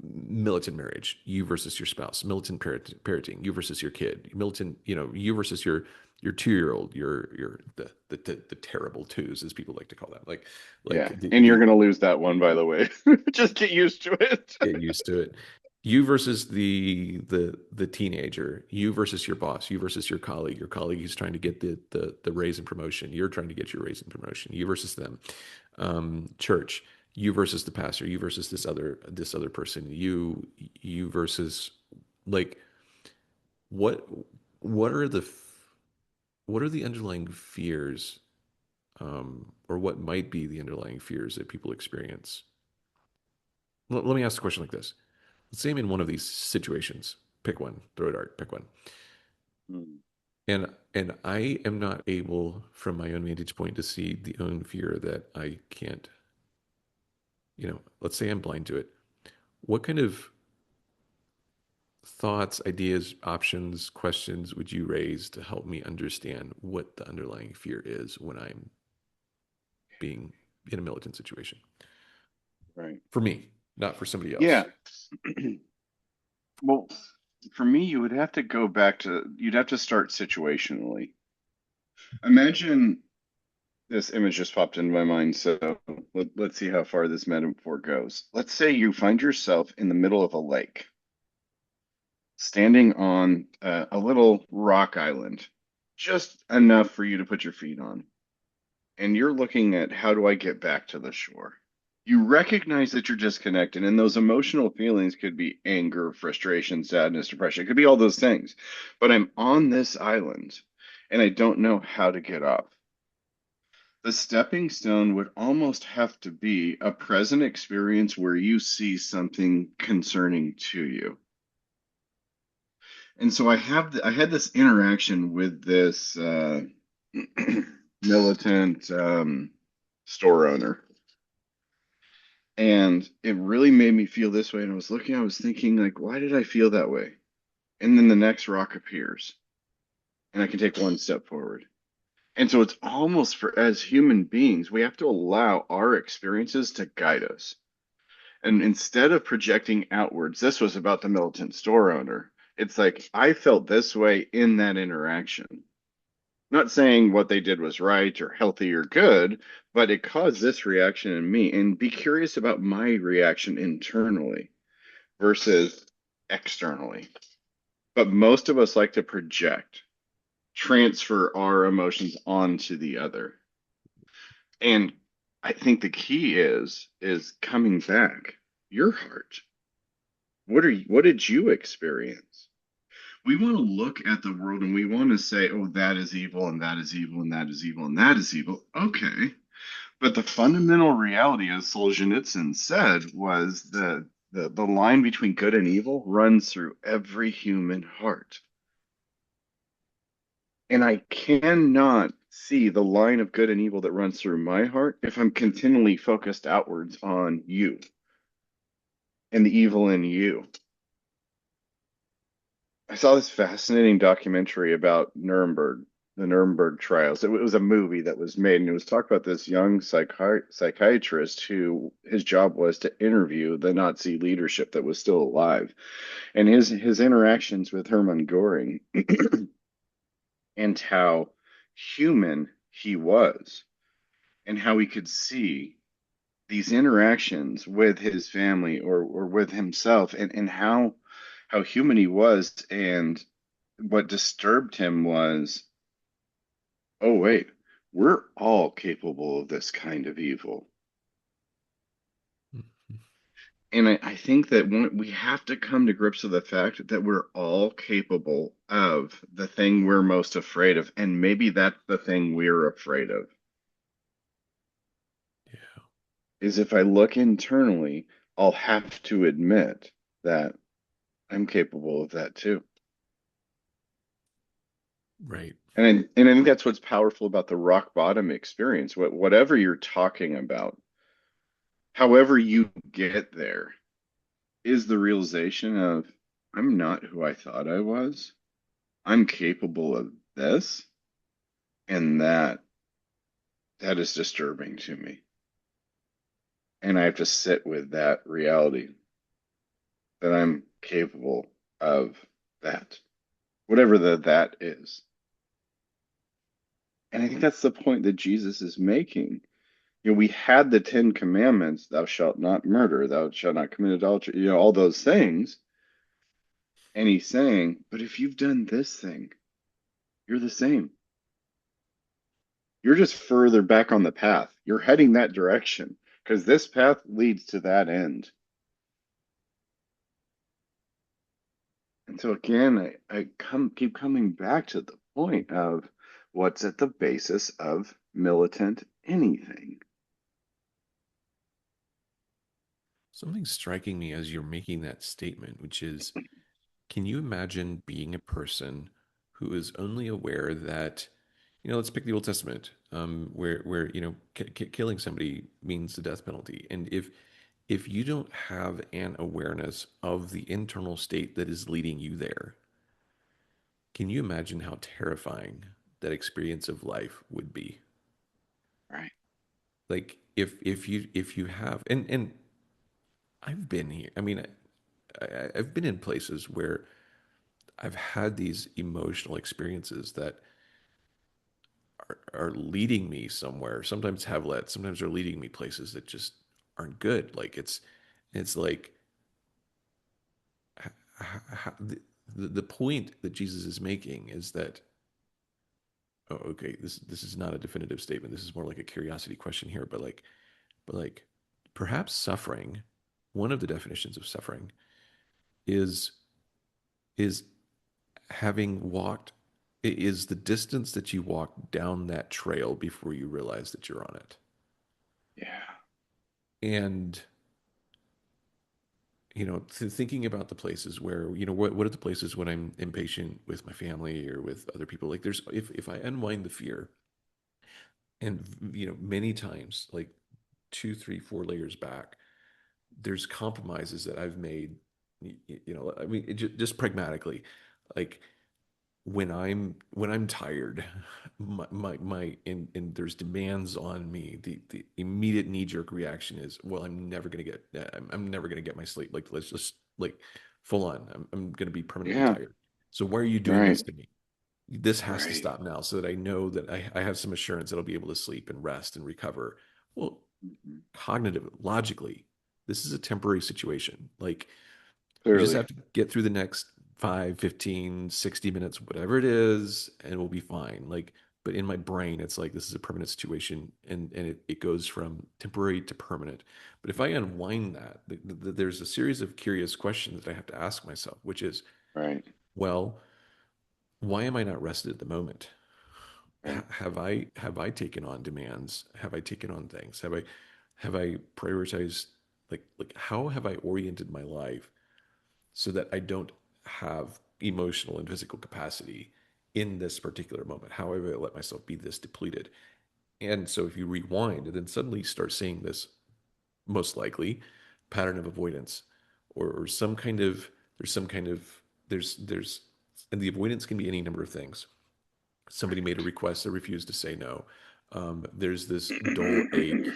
Militant marriage, you versus your spouse. Militant parenting, you versus your kid. Militant, you versus your 2-year-old. Your the terrible twos, as people like to call them. Like Yeah. And you're the going to lose that one, by the way. Just get used to it. get used to it. You versus the teenager. You versus your boss. You versus your colleague. Your colleague who's trying to get the raise and promotion. You're trying to get your raise and promotion. You versus them. Church. You versus the pastor. You versus this other person. You versus like what what are the what are the underlying fears, or what might be the underlying fears that people experience? Let me ask a question like this. Let's say I'm in one of these situations. Pick one. Throw a dart. Pick one. Hmm. And I am not able, from my own vantage point, to see the own fear that I can't. Let's say I'm blind to it. What kind of thoughts, ideas, options, questions would you raise to help me understand what the underlying fear is when I'm being in a militant situation? Right. For me, not for somebody Yeah. else. Well, for me, you'd have to start situationally. Imagine this image just popped into my mind, so let's see how far this metaphor goes. Let's say you find yourself in the middle of a lake, standing on a little rock island, just enough for you to put your feet on. And you're looking at how do I get back to the shore? You recognize that you're disconnected, and those emotional feelings could be anger, frustration, sadness, depression. It could be all those things. But I'm on this island, and I don't know how to get off. The stepping stone would almost have to be a present experience where you see something concerning to you. And so I had this interaction with this militant store owner, and it really made me feel this way. And I was thinking, like, why did I feel that way? And then the next rock appears, and I can take one step forward. And so it's almost for as human beings, we have to allow our experiences to guide us. And instead of projecting outwards, this was about the militant store owner. It's like I felt this way in that interaction. Not saying what they did was right or healthy or good, but it caused this reaction in me. And be curious about my reaction internally versus externally. But most of us like to project, transfer our emotions onto the other. And I think the key is coming back. Your heart. What did you experience? We want to look at the world and we want to say, oh, that is evil and that is evil and that is evil and that is evil. Okay. But the fundamental reality, as Solzhenitsyn said, was the line between good and evil runs through every human heart. And I cannot see the line of good and evil that runs through my heart if I'm continually focused outwards on you and the evil in you. I saw this fascinating documentary about Nuremberg, the Nuremberg trials. It was a movie that was made, and it was talk about this young psychiatrist who his job was to interview the Nazi leadership that was still alive, and his interactions with Hermann Goring and how human he was, and how he could see these interactions with his family or with himself, and how human he was. And what disturbed him was, oh, wait, we're all capable of this kind of evil. Mhm. And I think that we have to come to grips with the fact that we're all capable of the thing we're most afraid of. And maybe that's the thing we're afraid of. Yeah, Is if I look internally, I'll have to admit that I'm capable of that too. right. And I think that's what's powerful about the rock bottom experience. Whatever you're talking about, however you get there, is the realization of I'm not who I thought I was. I'm capable of this, and that is disturbing to me. And I have to sit with that reality that I'm capable of that, whatever that is. And I think that's the point that Jesus is making. We had the Ten Commandments, thou shalt not murder, thou shalt not commit adultery, all those things. And he's saying, but if you've done this thing, you're the same. You're just further back on the path. You're heading that direction because this path leads to that end. And so again, I keep coming back to the point of what's at the basis of militant anything. Something striking me as you're making that statement, which is, can you imagine being a person who is only aware that, let's pick the Old Testament, where killing somebody means the death penalty, and if you don't have an awareness of the internal state that is leading you there, can you imagine how terrifying that experience of life would be? Right. Like if you have, and I've been here. I mean, I've been in places where I've had these emotional experiences that are leading me somewhere. Sometimes have led. Sometimes are leading me places that just aren't good. Like it's like the point that Jesus is making is that, oh, okay, this is not a definitive statement. This is more like a curiosity question here, but like perhaps suffering, one of the definitions of suffering is is having walked, is the distance that you walk down that trail before you realize that you're on it. Yeah. And thinking about the places where, what are the places when I'm impatient with my family or with other people, like there's, if I unwind the fear, and many times, like 2, 3, 4 layers back, there's compromises that I've made. I mean, just pragmatically, like when I'm tired, and there's demands on me, the immediate knee-jerk reaction is, well, I'm never gonna get my sleep. Like, let's just, like, full on, I'm gonna be permanently Yeah. tired. So why are you doing this Right. to me? This has to Right. stop now, so that I know that I have some assurance that I'll be able to sleep and rest and recover. Well, Mhm. cognitive, logically, this is a temporary situation. Like, you just Clearly. have to get through the next. 5, 15, 60 minutes, whatever it is, and we'll be fine. Like, but in my brain, it's like this is a permanent situation, and it goes from temporary to permanent. But if I unwind that, there's a series of curious questions that I have to ask myself, which is, Right. well, why am I not rested at the moment? Right. Have I taken on demands? Have I taken on things? Have I prioritized, like how have I oriented my life so that I don't have emotional and physical capacity in this particular moment? How have I let myself be this depleted? And so if you rewind and then suddenly start seeing this, most likely pattern of avoidance, or some kind of there's some kind of there's and the avoidance can be any number of things. Somebody made a request, I refused to say no. There's this dull ache,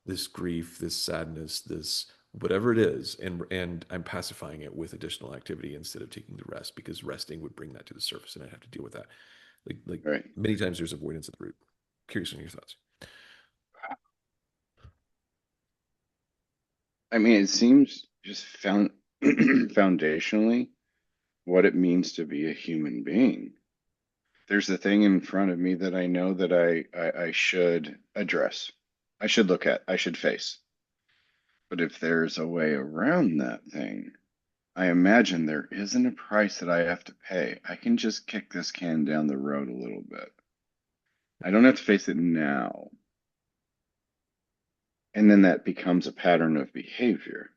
this grief, this sadness, this whatever it is, and I'm pacifying it with additional activity instead of taking the rest, because resting would bring that to the surface, and I'd have to deal with that. Like Right. many times, there's avoidance at the root. Curious on your thoughts. I mean, it seems just foundationally what it means to be a human being. There's a thing in front of me that I know that I should address, I should look at, I should face. But if there's a way around that thing, I imagine there isn't a price that I have to pay. I can just kick this can down the road a little bit. I don't have to face it now. And then that becomes a pattern of behavior.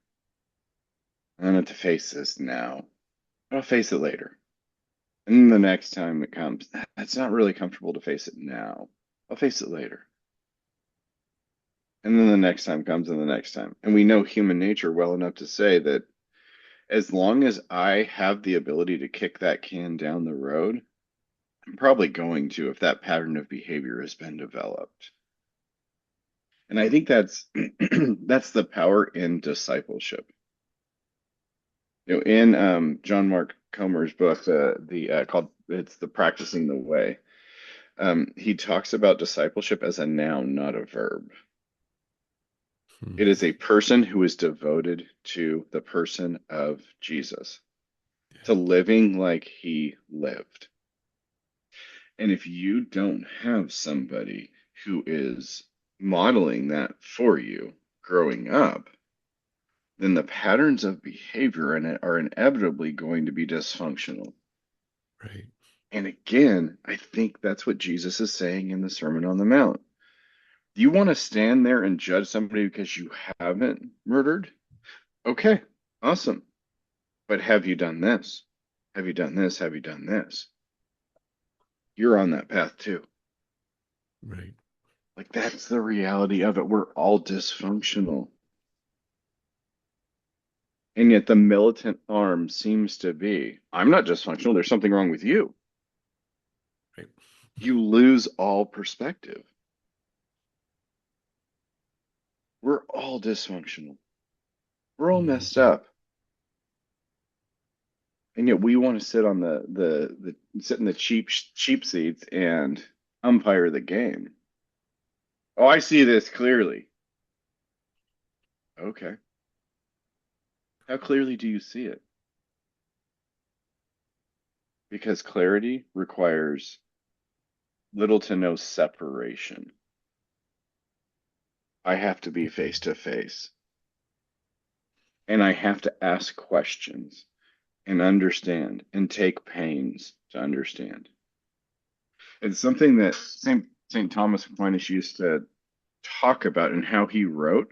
I don't have to face this now. I'll face it later. And then the next time it comes, it's not really comfortable to face it now. I'll face it later. And then the next time comes and the next time. And we know human nature well enough to say that as long as I have the ability to kick that can down the road, I'm probably going to if that pattern of behavior has been developed. And I think that's that's the power in discipleship. You know, in John Mark Comer's book, the called it's the Practicing the Way. He talks about discipleship as a noun, not a verb. Hmm. It is a person who is devoted to the person of Jesus, to living like he lived. And if you don't have somebody who is modeling that for you growing up, then the patterns of behavior in it are inevitably going to be dysfunctional. Right. And again, I think that's what Jesus is saying in the Sermon on the Mount. You want to stand there and judge somebody because you haven't murdered? Okay, awesome. But have you done this? Have you done this? Have you done this? You're on that path too. Right. Like that's the reality of it. We're all dysfunctional. And yet the militant arm seems to be, I'm not dysfunctional. There's something wrong with you. Right. You lose all perspective. We're all dysfunctional. We're all messed Mhm. up. And yet we want to sit on the sit in the cheap seats and umpire the game. Oh, I see this clearly. Okay. How clearly do you see it? Because clarity requires little to no separation. I have to be face to face and I have to ask questions and understand and take pains to understand. It's something that St. Thomas Aquinas used to talk about and how he wrote.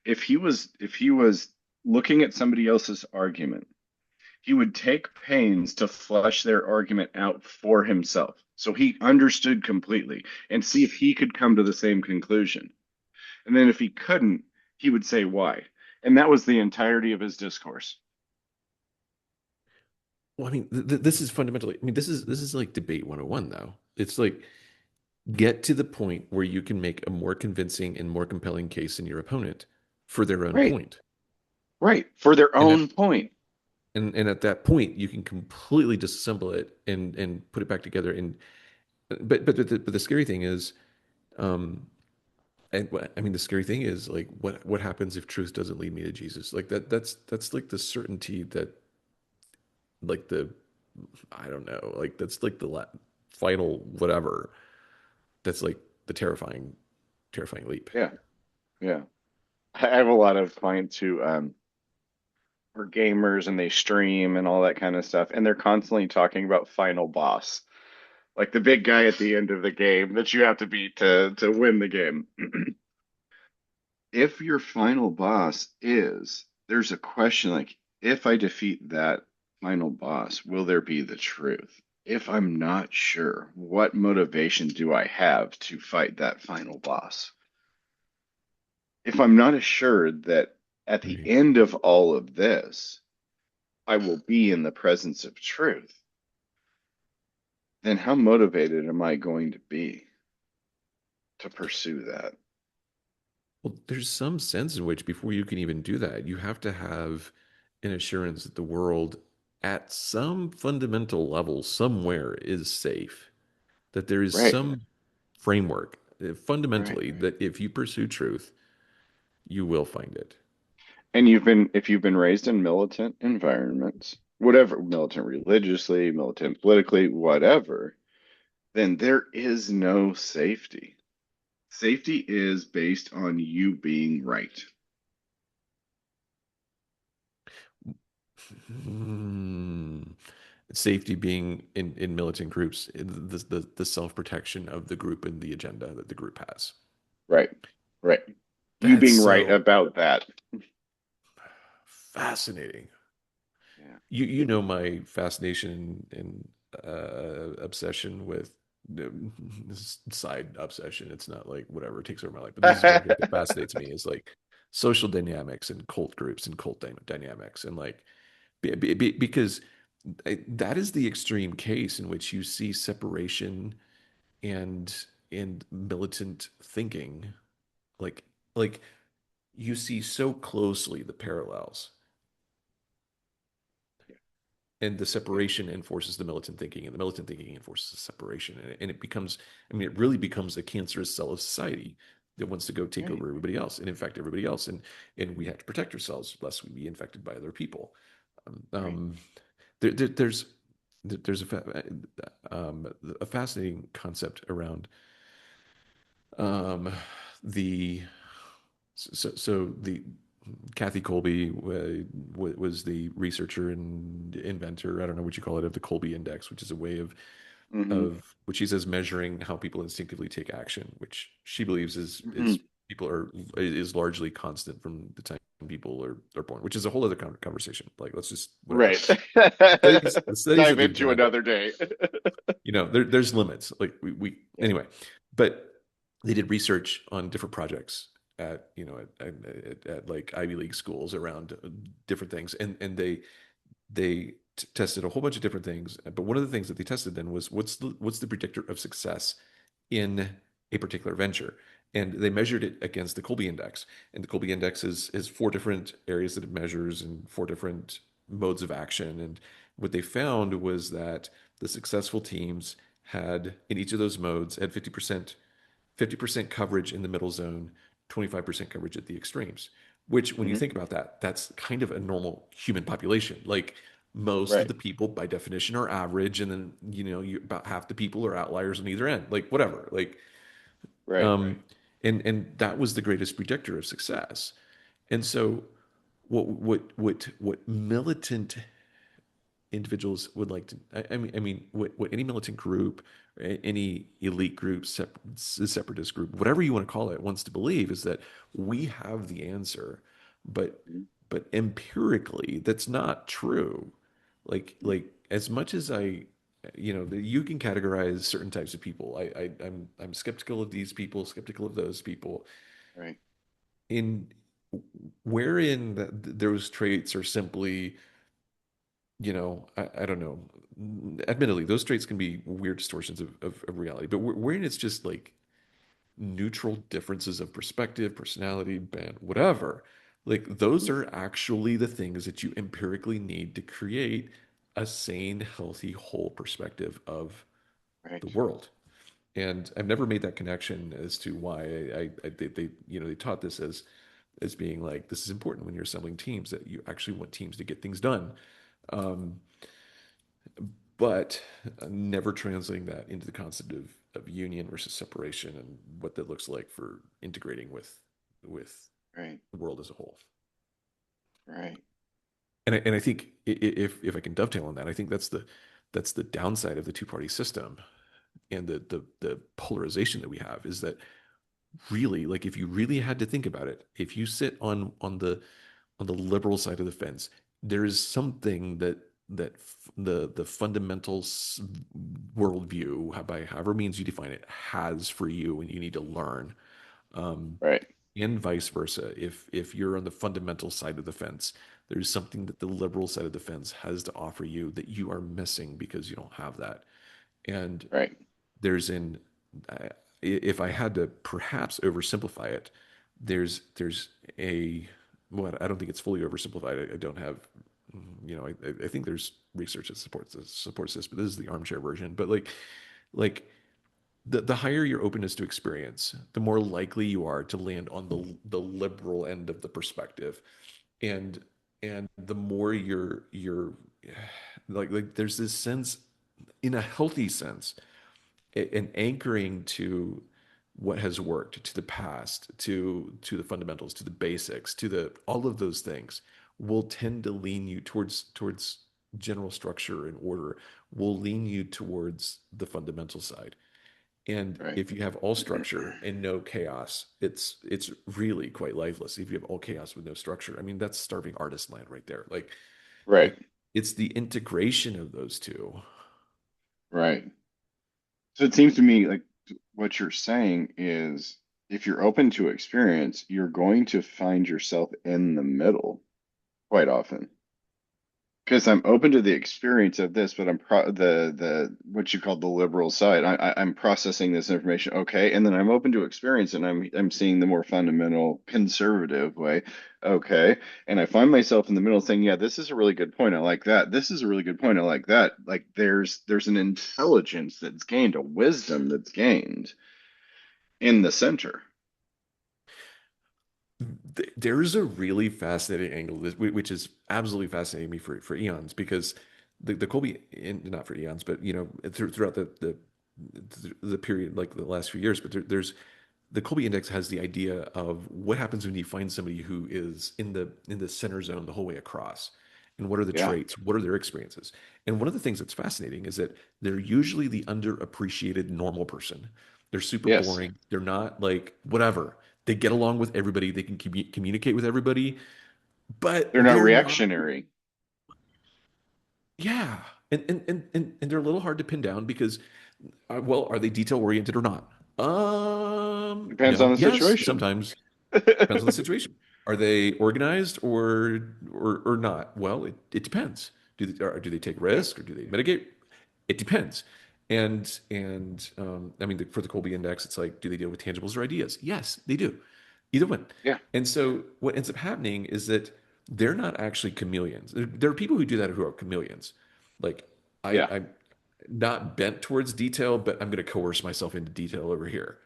If he was looking at somebody else's argument, he would take pains to flesh their argument out for himself. So he understood completely and see if he could come to the same conclusion. And then if he couldn't, he would say why. And that was the entirety of his discourse. Well, I mean, this is fundamentally, I mean, this is like debate 101, though. It's like get to the point where you can make a more convincing and more compelling case than your opponent for their own Right, point. right. For their And at own point. and at that point, you can completely disassemble it and put it back together. And but the scary thing is, um, I mean, the scary thing is like what happens if truth doesn't lead me to Jesus? Like that's like the certainty that like I don't know, like that's like the final whatever. That's like the terrifying leap. Yeah, yeah. I have a lot of clients who are gamers and they stream and all that kind of stuff, and they're constantly talking about final boss, like the big guy at the end of the game that you have to beat to win the game. If your final boss is, there's a question like, if I defeat that final boss, will there be the truth? If I'm not sure, what motivation do I have to fight that final boss? If I'm not assured that at the Right. end of all of this, I will be in the presence of truth, then how motivated am I going to be to pursue that? Well, there's some sense in which before you can even do that, you have to have an assurance that the world at some fundamental level somewhere is safe, that there is Right, some framework right. fundamentally that if you pursue truth, you will find it. And if you've been raised in militant environments, whatever, militant religiously, militant politically, whatever, then there is no safety. Safety is based on you being right. Hmm. Safety being in militant groups, the self protection of the group and the agenda that the group has. Right, right. You That's being right so about that. fascinating. Yeah. You know my fascination and obsession with this side obsession. It's not like whatever takes over my life, but this is one thing that fascinates me is like social dynamics and cult groups and cult dynamics and like because that is the extreme case in which you see separation and militant thinking like like you see so closely the parallels Yeah. and the Yeah. separation enforces the militant thinking and the militant thinking enforces the separation and it becomes it really becomes a cancerous cell of society that wants to go take Right. over everybody else and infect everybody else and we have to protect ourselves lest we be infected by other people um, Right. um, there's a fascinating concept around um, the so the Kathy Colby was the researcher and inventor, I don't know what you call it, of the Colby Index, which is a way Hmm. of which she says measuring how people instinctively take action, which she believes Hmm. is people are is largely constant from the time people are born, which is a whole other conversation. Like let's just whatever. Right. The studies that Dive they've into done another day. there's limits. Like we Yeah. anyway, but they did research on different projects at at like Ivy League schools around different things, and they tested a whole bunch of different things. But one of the things that they tested then was what's the predictor of success in a particular venture. And they measured it against the Colby Index. And the Colby Index is four different areas that it measures and four different modes of action. And what they found was that the successful teams had in each of those modes had 50% coverage in the middle zone, 25% coverage at the extremes. Which, when you Hmm. think about that, that's kind of a normal human population. Like most of Right. the people, by definition, are average, and then about half the people are outliers on either end. Like whatever. Like Right. um, and that was the greatest predictor of success. And so, what militant individuals would like to I mean what any militant group any elite group separatist group whatever you want to call it wants to believe is that we have the answer but Mhm. but empirically that's not true like as much as I you can categorize certain types of people I'm skeptical of these people skeptical of those people Right. in wherein those traits are simply I don't know. Admittedly, those traits can be weird distortions of reality, but wherein it's just like neutral differences of perspective, personality, band, whatever, like those Mhm. are actually the things that you empirically need to create a sane, healthy, whole perspective of Right. the world. And I've never made that connection as to why they taught this as being like this is important when you're assembling teams that you actually want teams to get things done. Um, but never translating that into the concept of union versus separation and what that looks like for integrating with Right. the world as a whole. Right. And I think if I can dovetail on that, I think that's the downside of the two-party system and the polarization that we have is that really, like, if you really had to think about it, if you sit on the liberal side of the fence, there is something that the fundamental worldview, by however means you define it, has for you, and you need to learn. Um, Right. and vice versa. If you're on the fundamental side of the fence, there's something that the liberal side of the fence has to offer you that you are missing because you don't have that. And Right. there's in if I had to perhaps oversimplify it, there's a well, I don't think it's fully oversimplified. I don't have, I think there's research that supports this, but this is the armchair version. But like the higher your openness to experience, the more likely you are to land on the liberal end of the perspective, and the more you're like there's this sense, in a healthy sense, an anchoring to what has worked, to the past, to the fundamentals, to the basics, to the all of those things will tend to lean you towards general structure and order, will lean you towards the fundamental side. And Right. if you have all structure and no chaos, it's really quite lifeless. If you have all chaos with no structure, I mean, that's starving artist land right there. Right. Like it's the integration of those two. Right. So it seems to me like what you're saying is if you're open to experience, you're going to find yourself in the middle quite often. Because I'm open to the experience of this, but I'm the what you call the liberal side. I'm processing this information, okay, and then I'm open to experience, and I'm seeing the more fundamental conservative way, okay, and I find myself in the middle saying, yeah, this is a really good point. I like that. This is a really good point. I like that. Like there's an intelligence that's gained, a wisdom that's gained in the center. There's a really fascinating angle, which is absolutely fascinating me for eons, because the Colby, not for eons, but throughout the period, like the last few years, but there's the Colby Index has the idea of what happens when you find somebody who is in the center zone the whole way across, and what are the Yeah. traits, what are their experiences. And one of the things that's fascinating is that they're usually the underappreciated normal person. They're super Yes. boring. They're not like whatever. They get along with everybody. They can communicate with everybody, but They're not they're not. reactionary. Yeah, and they're a little hard to pin down because, well, are they detail oriented or not? Depends on No. the Yes, situation. sometimes. Depends on the situation. Are they organized or not? Well, it depends. Do they take Yeah. risk or do they mitigate? It depends. I mean, for the Colby Index, it's like, do they deal with tangibles or ideas? Yes, they do. Either one. Yeah. And so what ends up happening is that they're not actually chameleons. There are people who do that who are chameleons. Like Yeah. I'm not bent towards detail, but I'm going to coerce myself into detail over here,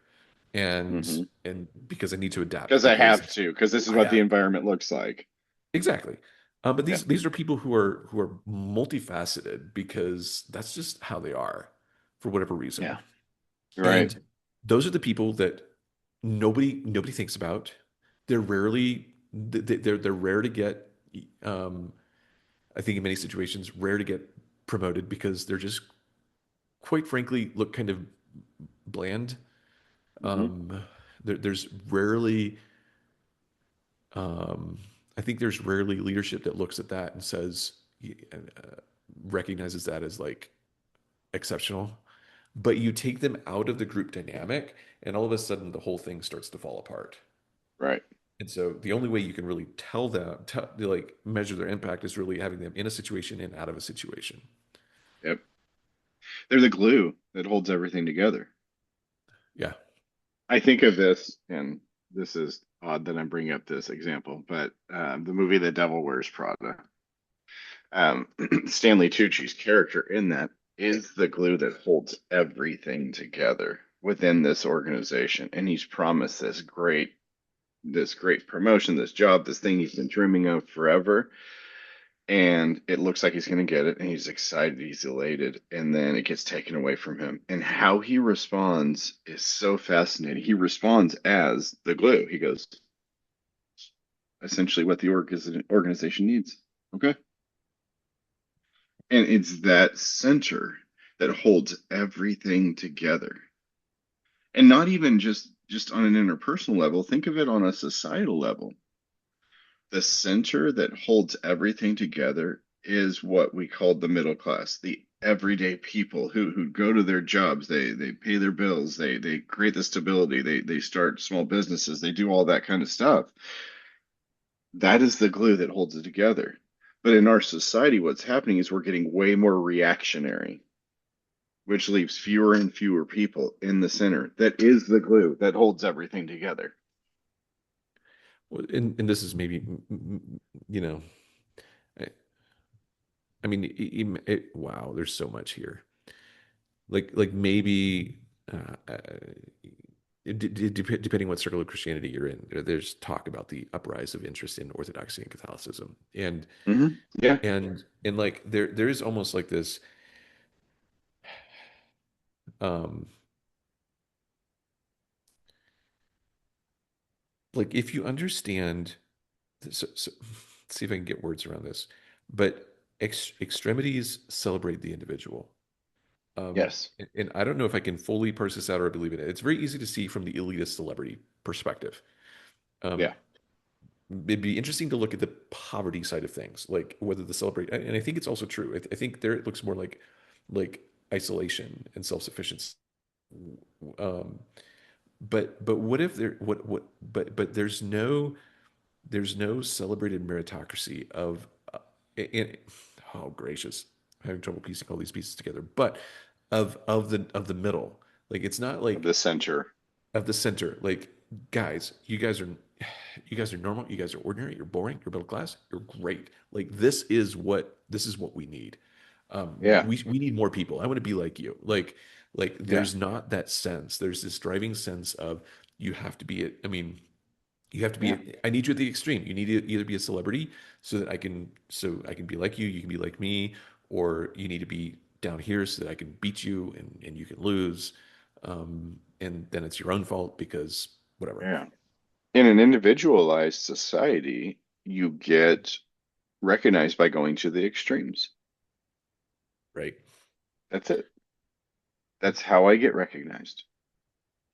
Hmm. and because I need to adapt Because I because have to, because this is I what the have environment looks like. exactly. But Yeah. these are people who are multifaceted because that's just how they are, for whatever reason. Yeah. Right. And those are the people that nobody thinks about. They're rarely they're rare to get. Um, I think in many situations, rare to get promoted because they're just, quite frankly, look kind of bland. Hmm. Um, there's rarely, um, I think there's rarely leadership that looks at that and says, recognizes that as like exceptional. But you take them out of the group dynamic, and all of a sudden the whole thing starts to fall apart. Right. And so the only way you can really like measure their impact is really having them in a situation and out of a situation. Yep. They're the glue that holds everything together. Yeah. I think of this, and this is odd that I'm bringing up this example, but the movie The Devil Wears Prada. Um, Stanley Tucci's character in that is the glue that holds everything together within this organization, and he's promised this great promotion, this job, this thing he's been dreaming of forever. and it looks like he's going to get it, and he's excited, he's elated, and then it gets taken away from him. And how he responds is so fascinating. He responds as the glue. He goes, essentially what the organization needs. Okay. And it's that center that holds everything together. And not even just on an interpersonal level, think of it on a societal level. The center that holds everything together is what we call the middle class, the everyday people who go to their jobs, they pay their bills, they create the stability, they start small businesses, they do all that kind of stuff. That is the glue that holds it together. But in our society, what's happening is we're getting way more reactionary, which leaves fewer and fewer people in the center. That is the glue that holds everything together. Well, and this is maybe, you know, I, I mean, wow, there's so much here. Like maybe, depending what circle of Christianity you're in, there's talk about the uprise of interest in Orthodoxy and Catholicism, and Yeah. and like there is almost like this, um, like if you understand, let's see if I can get words around this, but extremities celebrate the individual. Yes. And I don't know if I can fully parse this out or believe in it. It's very easy to see from the elitist celebrity perspective. Um, Yeah. it'd be interesting to look at the poverty side of things, like whether the celebrate, and I think it's also true. I think there it looks more like isolation and self-sufficiency. Um, but what if there what but there's no celebrated meritocracy of in, oh gracious, I'm having trouble piecing all these pieces together, but of the middle, like it's not Of like the center. of the center, like guys, you guys are normal, you guys are ordinary, you're boring, you're middle class, you're great, like this is what we need. Yeah. We need more people. I want to be like you. Like Yeah. there's not that sense. There's this driving sense of you have to be it. I mean, you have to Yeah. be. I need you at the extreme. You need to either be a celebrity so I can be like you can be like me, or you need to be down here so that I can beat you and you can lose. And then it's your own fault because whatever. Yeah. In an individualized society, you get recognized by going to the extremes. Right. That's it. That's how I get recognized.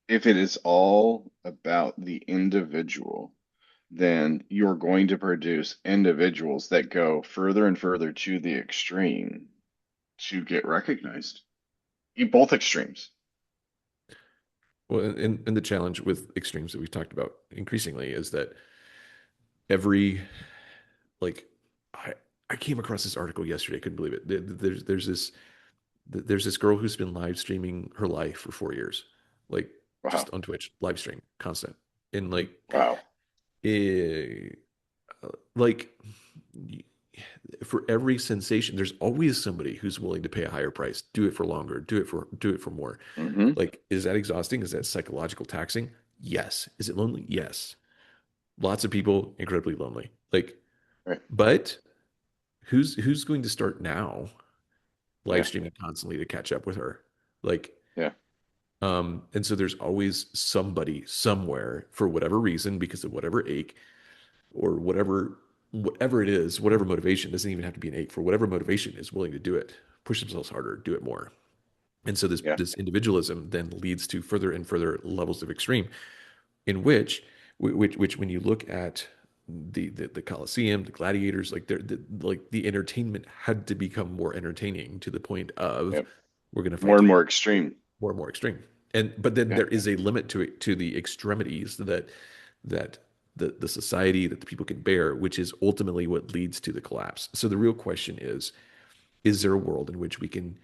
If it is all about the individual, then you're going to produce individuals that go further and further to the extreme to get recognized. Both extremes. Well, and the challenge with extremes that we've talked about increasingly is that every like I I came across this article yesterday. I couldn't believe it. There's this girl who's been live streaming her life for 4 years, like just Wow. on Twitch, live stream, constant, and Wow. eh, like for every sensation, there's always somebody who's willing to pay a higher price, do it for longer, do it for more. Hmm. Like, is that exhausting? Is that psychological taxing? Yes. Is it lonely? Yes. Lots of people incredibly lonely. Like, Right. but who's going to start now live Yeah. streaming constantly to catch up with her? Like, Yeah. and so there's always somebody somewhere for whatever reason, because of whatever ache or whatever it is, whatever motivation, doesn't even have to be an ache, for whatever motivation is willing to do it, push themselves harder, do it more. And so this Yeah. this individualism then leads to further and further levels of extreme, in which when you look at the Colosseum, the gladiators, like like the entertainment had to become more entertaining to the point of Yeah. we're going to fight More to and the more extreme. more and more extreme. And but then Yeah. there is a limit to it, to the extremities that the society, that the people can bear, which is ultimately what leads to the collapse. So the real question is there a world in which we can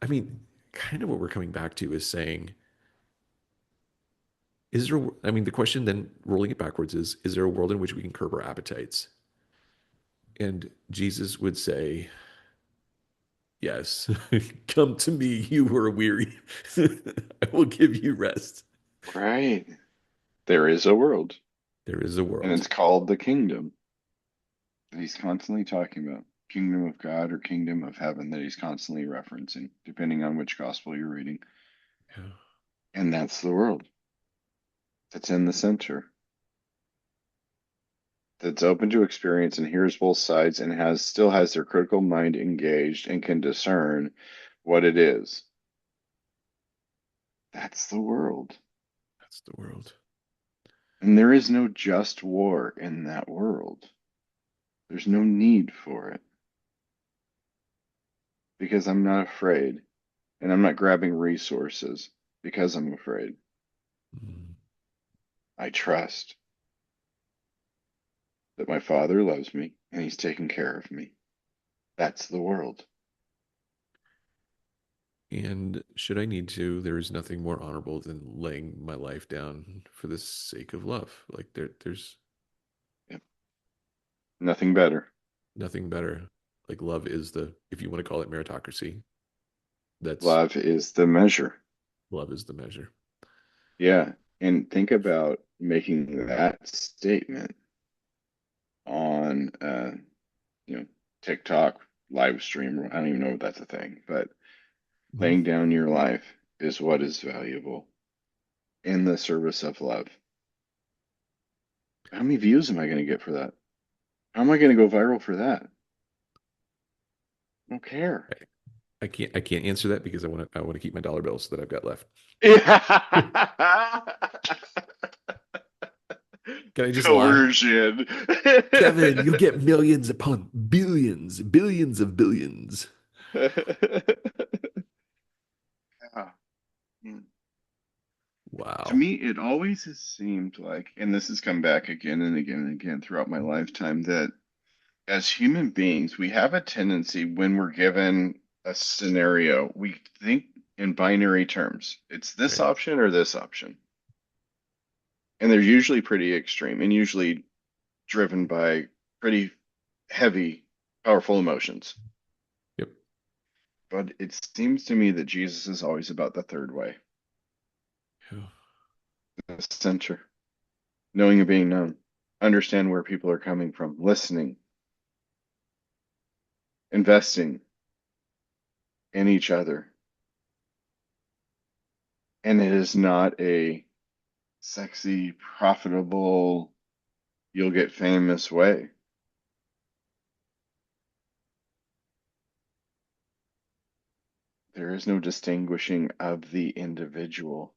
I mean, kind of what we're coming back to is saying, is there, I mean, the question then rolling it backwards is there a world in which we can curb our appetites? And Jesus would say, yes, come to me, you who are weary. I will give you rest. Right. There is a world, There is a and world. it's called the kingdom. that he's constantly talking about. Kingdom of God or kingdom of heaven that he's constantly referencing, depending on which gospel you're reading. Yeah. And that's the world that's in the center, that's open to experience and hears both sides and still has their critical mind engaged and can discern what it is. That's the world. That's the world. And there is no just war in that world. There's no need for it because I'm not afraid and I'm not grabbing resources because I'm afraid. Mm. I trust that my Father loves me and he's taking care of me. That's the world. And should I need to, there is nothing more honorable than laying my life down for the sake of love. Like there's Yep. Nothing better. nothing better. Like love is the, if you want to call it meritocracy, that's Love is the measure. love is the measure. Yeah. And think about making that statement on, you know, TikTok live stream. I don't even know if that's a thing, but Mhm. laying down your life is what is valuable in the service of love. How many views am I going to get for that? How am I going to go viral for that? I don't care. I can't answer that because I want to keep my dollar bills that I've got left. Yeah. Can I just lie? Coercion. Kevin, you'll get millions upon billions, billions of billions. Yeah. Mm. To Wow. me, it always has seemed like, and this has come back again and again and again throughout my lifetime, that as human beings, we have a tendency when we're given a scenario, we think in binary terms. It's this Right. option or this option. And they're usually pretty extreme and usually driven by pretty heavy, powerful emotions. Yep. But it seems to me that Jesus is always about the third way, Yeah. the center, knowing and being known, understand where people are coming from, listening, investing in each other. And it is not a sexy, profitable, you'll get famous way. There is no distinguishing of the individual.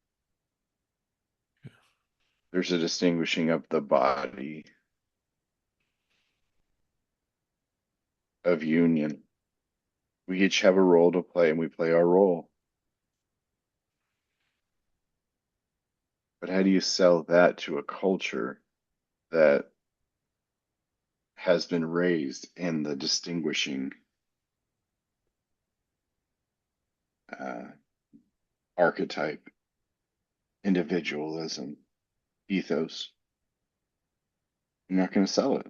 There's a distinguishing of the body, of union. We each have a role to play and we play our role. But how do you sell that to a culture that has been raised in the distinguishing uh, archetype, individualism, ethos? You're not going to sell it.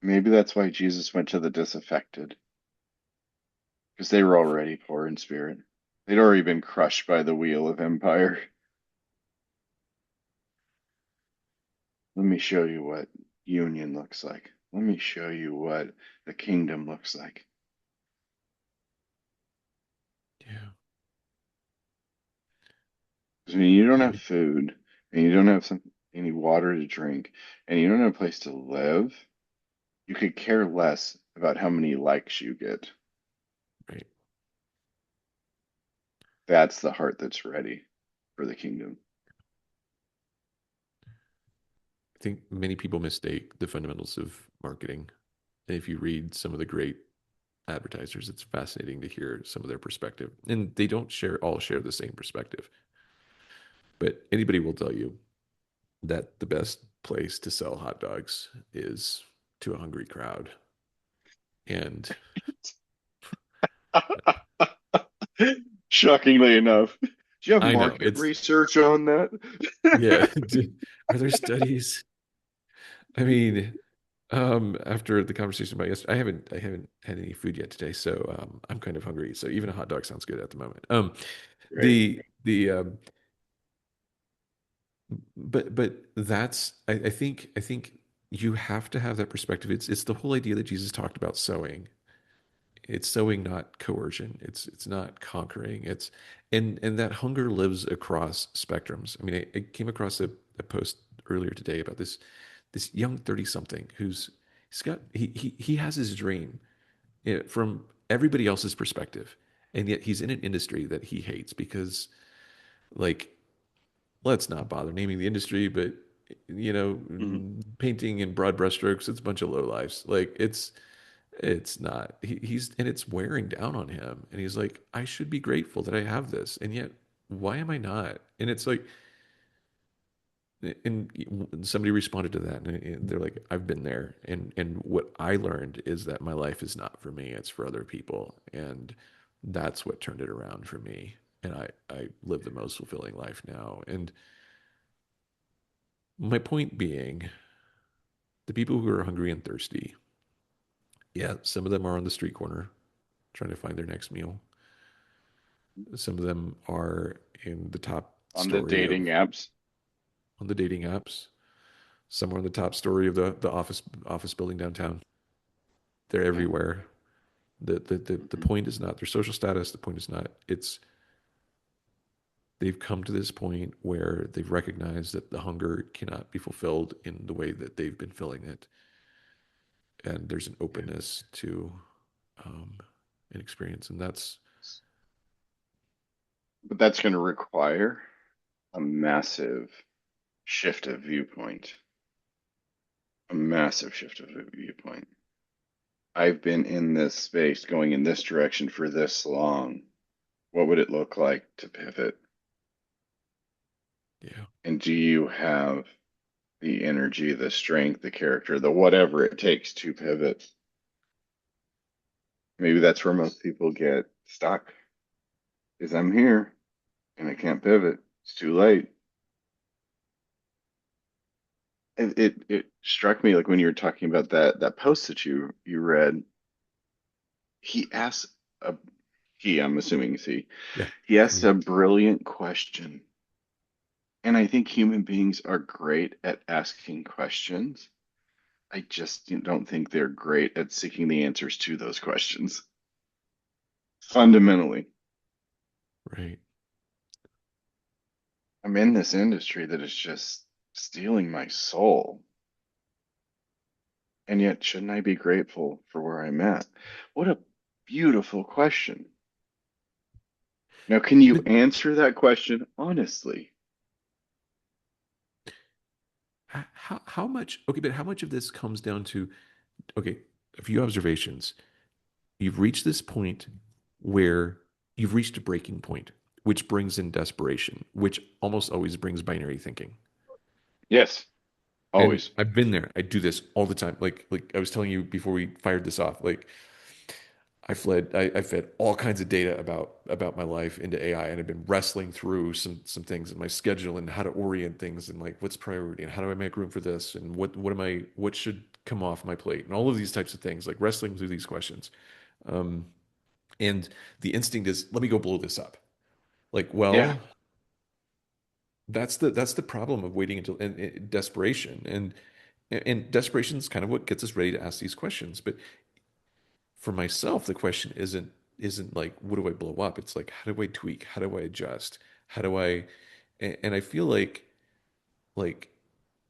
Maybe that's why Jesus went to the disaffected, because they were already poor in spirit. They'd already been crushed by the wheel of empire. Let me show you what union looks like. Let me show you what the kingdom looks like. Yeah. Because when you don't Yeah. have food and you don't have any water to drink and you don't have a place to live, you could care less about how many likes you get. Right. That's the heart that's ready for the kingdom. I think many people mistake the fundamentals of marketing. And if you read some of the great advertisers, it's fascinating to hear some of their perspective. And they don't all share the same perspective. But anybody will tell you that the best place to sell hot dogs is to a hungry crowd. And Shockingly enough. Do you have I know market it's, research on that? yeah. Are there studies? I mean, after the conversation about yesterday, I haven't had any food yet today, so I'm kind of hungry. So even a hot dog sounds good at the moment. Great. The but I think you have to have that perspective. It's the whole idea that Jesus talked about sowing. It's sowing, not coercion. It's not conquering. It's and that hunger lives across spectrums. I mean, I came across a post earlier today about this young 30 something who's he has his dream, from everybody else's perspective, and yet he's in an industry that he hates because, like, let's not bother naming the industry, but you know, Mhm. painting in broad brushstrokes, it's a bunch of low lives. Like it's not. He's and it's wearing down on him, and he's like, I should be grateful that I have this, and yet why am I not? And it's like, and somebody responded to that, and they're like, I've been there, and what I learned is that my life is not for me; it's for other people, and that's what turned it around for me. And I live the most fulfilling life now. And my point being, the people who are hungry and thirsty, yeah, some of them are on the street corner trying to find their next meal. Some of them are in the top On the story dating of apps. on the dating apps. Some are on the top story of the office building downtown. They're Yeah. everywhere. The Mhm. point is not their social status. The point is not it's they've come to this point where they've recognized that the hunger cannot be fulfilled in the way that they've been filling it, and there's an Yeah. openness to um, an experience, and that's But that's going to require a massive shift of viewpoint. A massive shift of viewpoint. I've been in this space going in this direction for this long. What would it look like to pivot? yeah. And do you have the energy, the strength, the character, the whatever it takes to pivot? Maybe that's where most people get stuck. Is I'm here and I can't pivot. It's too late. It struck me like when you were talking about that post that you read, he asked a I'm assuming it's Yeah. he asked Me. a brilliant question. And I think human beings are great at asking questions. I just don't think they're great at seeking the answers to those questions. Fundamentally, Right. I'm in this industry that is just stealing my soul. And yet, shouldn't I be grateful for where I'm at? What a beautiful question. Now, can you But answer that question honestly? how much? Okay, but how much of this comes down to, okay, a few observations. You've reached this point where you've reached a breaking point, which brings in desperation, which almost always brings binary thinking. Yes, And always. I've been there. I do this all the time. Like I was telling you before we fired this off. Like I fed all kinds of data about my life into AI, and I've been wrestling through some things in my schedule and how to orient things and like what's priority and how do I make room for this and what should come off my plate and all of these types of things, like wrestling through these questions. Um, and the instinct is, let me go blow this up. Like, Yeah, well, that's the problem of waiting until and desperation and desperation is kind of what gets us ready to ask these questions. But for myself, the question isn't like what do I blow up? It's like how do I tweak? How do I adjust? How do I and I feel like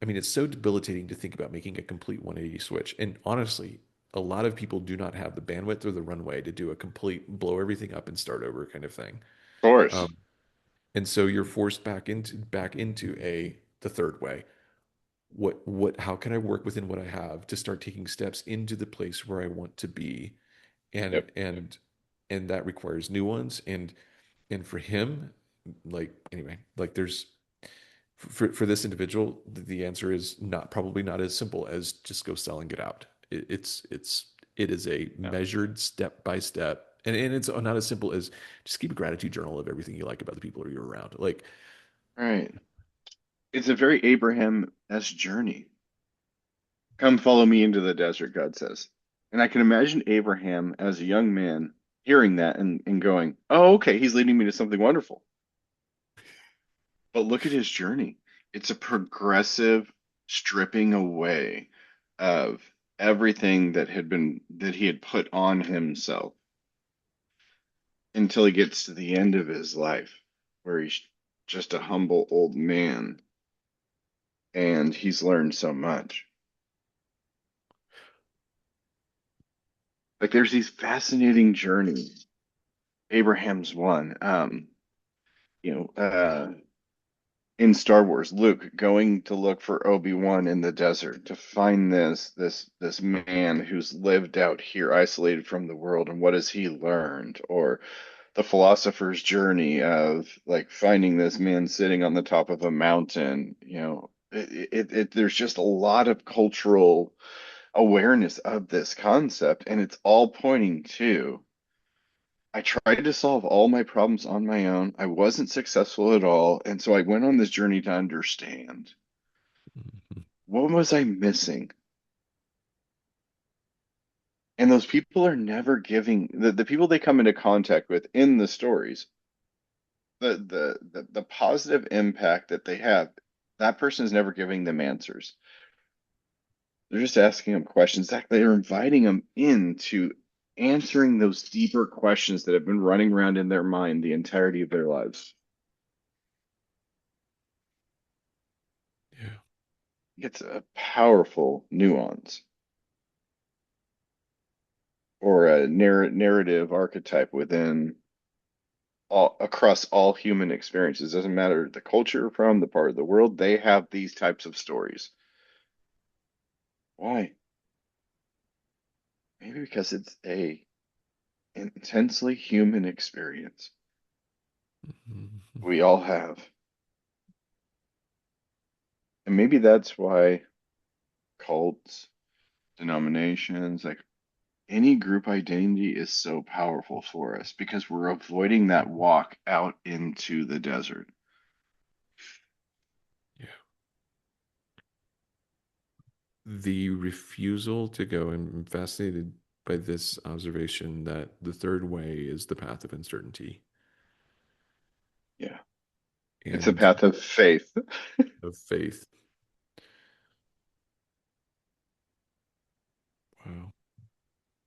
I mean it's so debilitating to think about making a complete 180 switch. And honestly, a lot of people do not have the bandwidth or the runway to do a complete blow everything up and start over kind of thing. of course. Um, and so you're forced back into a the third way. What how can I work within what I have to start taking steps into the place where I want to be? and Yep. and and that requires nuance and for him, like anyway, like there's for this individual, the answer is not probably not as simple as just go sell and get out. It is a Yeah. measured step by step, and it's not as simple as just keep a gratitude journal of everything you like about the people you're around. Like, Right. It's a very Abraham-esque journey. Come follow me into the desert, God says. And I can imagine Abraham as a young man hearing that and going, oh, okay, he's leading me to something wonderful. But look at his journey. It's a progressive stripping away of everything that he had put on himself until he gets to the end of his life, where he's just a humble old man and he's learned so much. Like there's these fascinating journeys. Abraham's one. You know, in Star Wars, Luke going to look for Obi-Wan in the desert to find this man who's lived out here isolated from the world, and what has he learned? Or the philosopher's journey of like finding this man sitting on the top of a mountain, there's just a lot of cultural awareness of this concept, and it's all pointing to I tried to solve all my problems on my own. I wasn't successful at all. And so I went on this journey to understand Mhm. what was I missing? And those people are never giving the people they come into contact with in the stories, the positive impact that they have, that person is never giving them answers. They're just asking them questions. They're inviting them into answering those deeper questions that have been running around in their mind the entirety of their lives. Yeah. It's a powerful nuance or a narrative archetype within all across all human experiences. Doesn't matter the culture from the part of the world, they have these types of stories. Why? Maybe because it's a intensely human experience Mhm. we all have. And maybe that's why cults, denominations, like any group identity is so powerful for us because we're avoiding that walk out into the desert. Yeah. The refusal to go, and I'm fascinated by this observation that the third way is the path of uncertainty Yeah. It's a and path of faith. of faith. Wow.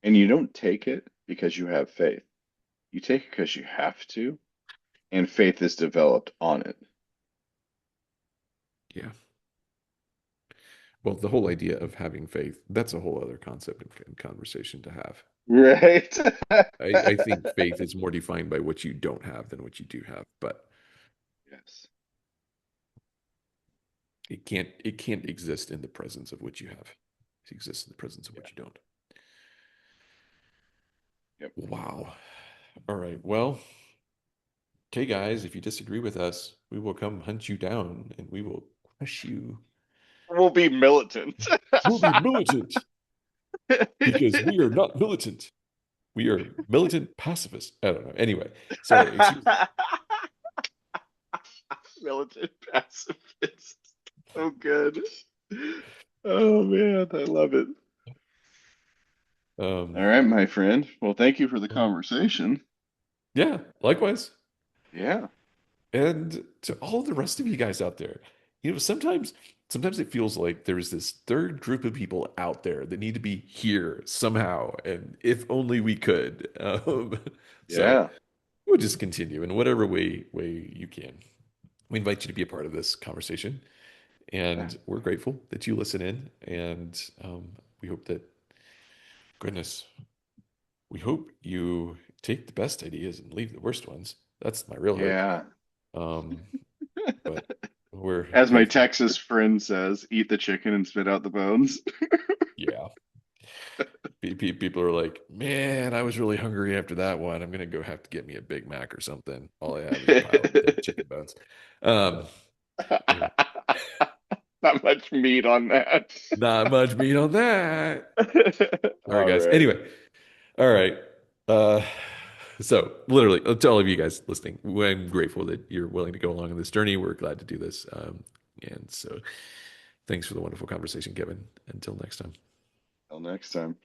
And you don't take it because you have faith. You take it because you have to, and faith is developed on it. Yeah. Well, the whole idea of having faith, that's a whole other concept and conversation to have. Right. I think faith is more defined by what you don't have than what you do have, but Yes. it can't exist in the presence of what you have. It exists in the presence of Yeah. what you don't. Yep. Wow. All right. Well, okay, guys, if you disagree with us, we will come hunt you down and we will crush you. We'll be militant. We'll be militant because we are not militant. We are militant pacifists. I don't know. Anyway, so excuse. Militant pacifist. Oh, good. Oh, man. I love it. Um, All right, my friend. Well, thank you for the conversation. yeah, likewise. Yeah. And to all the rest of you guys out there, sometimes it feels like there's this third group of people out there that need to be here somehow, and if only we could. So Yeah. we'll just continue in whatever way you can. We invite you to be a part of this conversation, Yeah. and we're grateful that you listen in, and we hope that, goodness, we hope you take the best ideas and leave the worst ones. That's my real hope. Yeah. Um, but we're As my grateful. Texas friend says, eat the chicken and spit out the bones. Yeah. People are like, man, I was really hungry after that one. I'm gonna go have to get me a Big Mac or something. All I have is a pile of dead chicken bones. Um, anyway, Not much meat on that. not much meat on that. All right, All guys. right. Anyway, all right. Uh, so literally, to all of you guys listening, I'm grateful that you're willing to go along on this journey. We're glad to do this. And so thanks for the wonderful conversation, Kevin. Until next time. Till next time.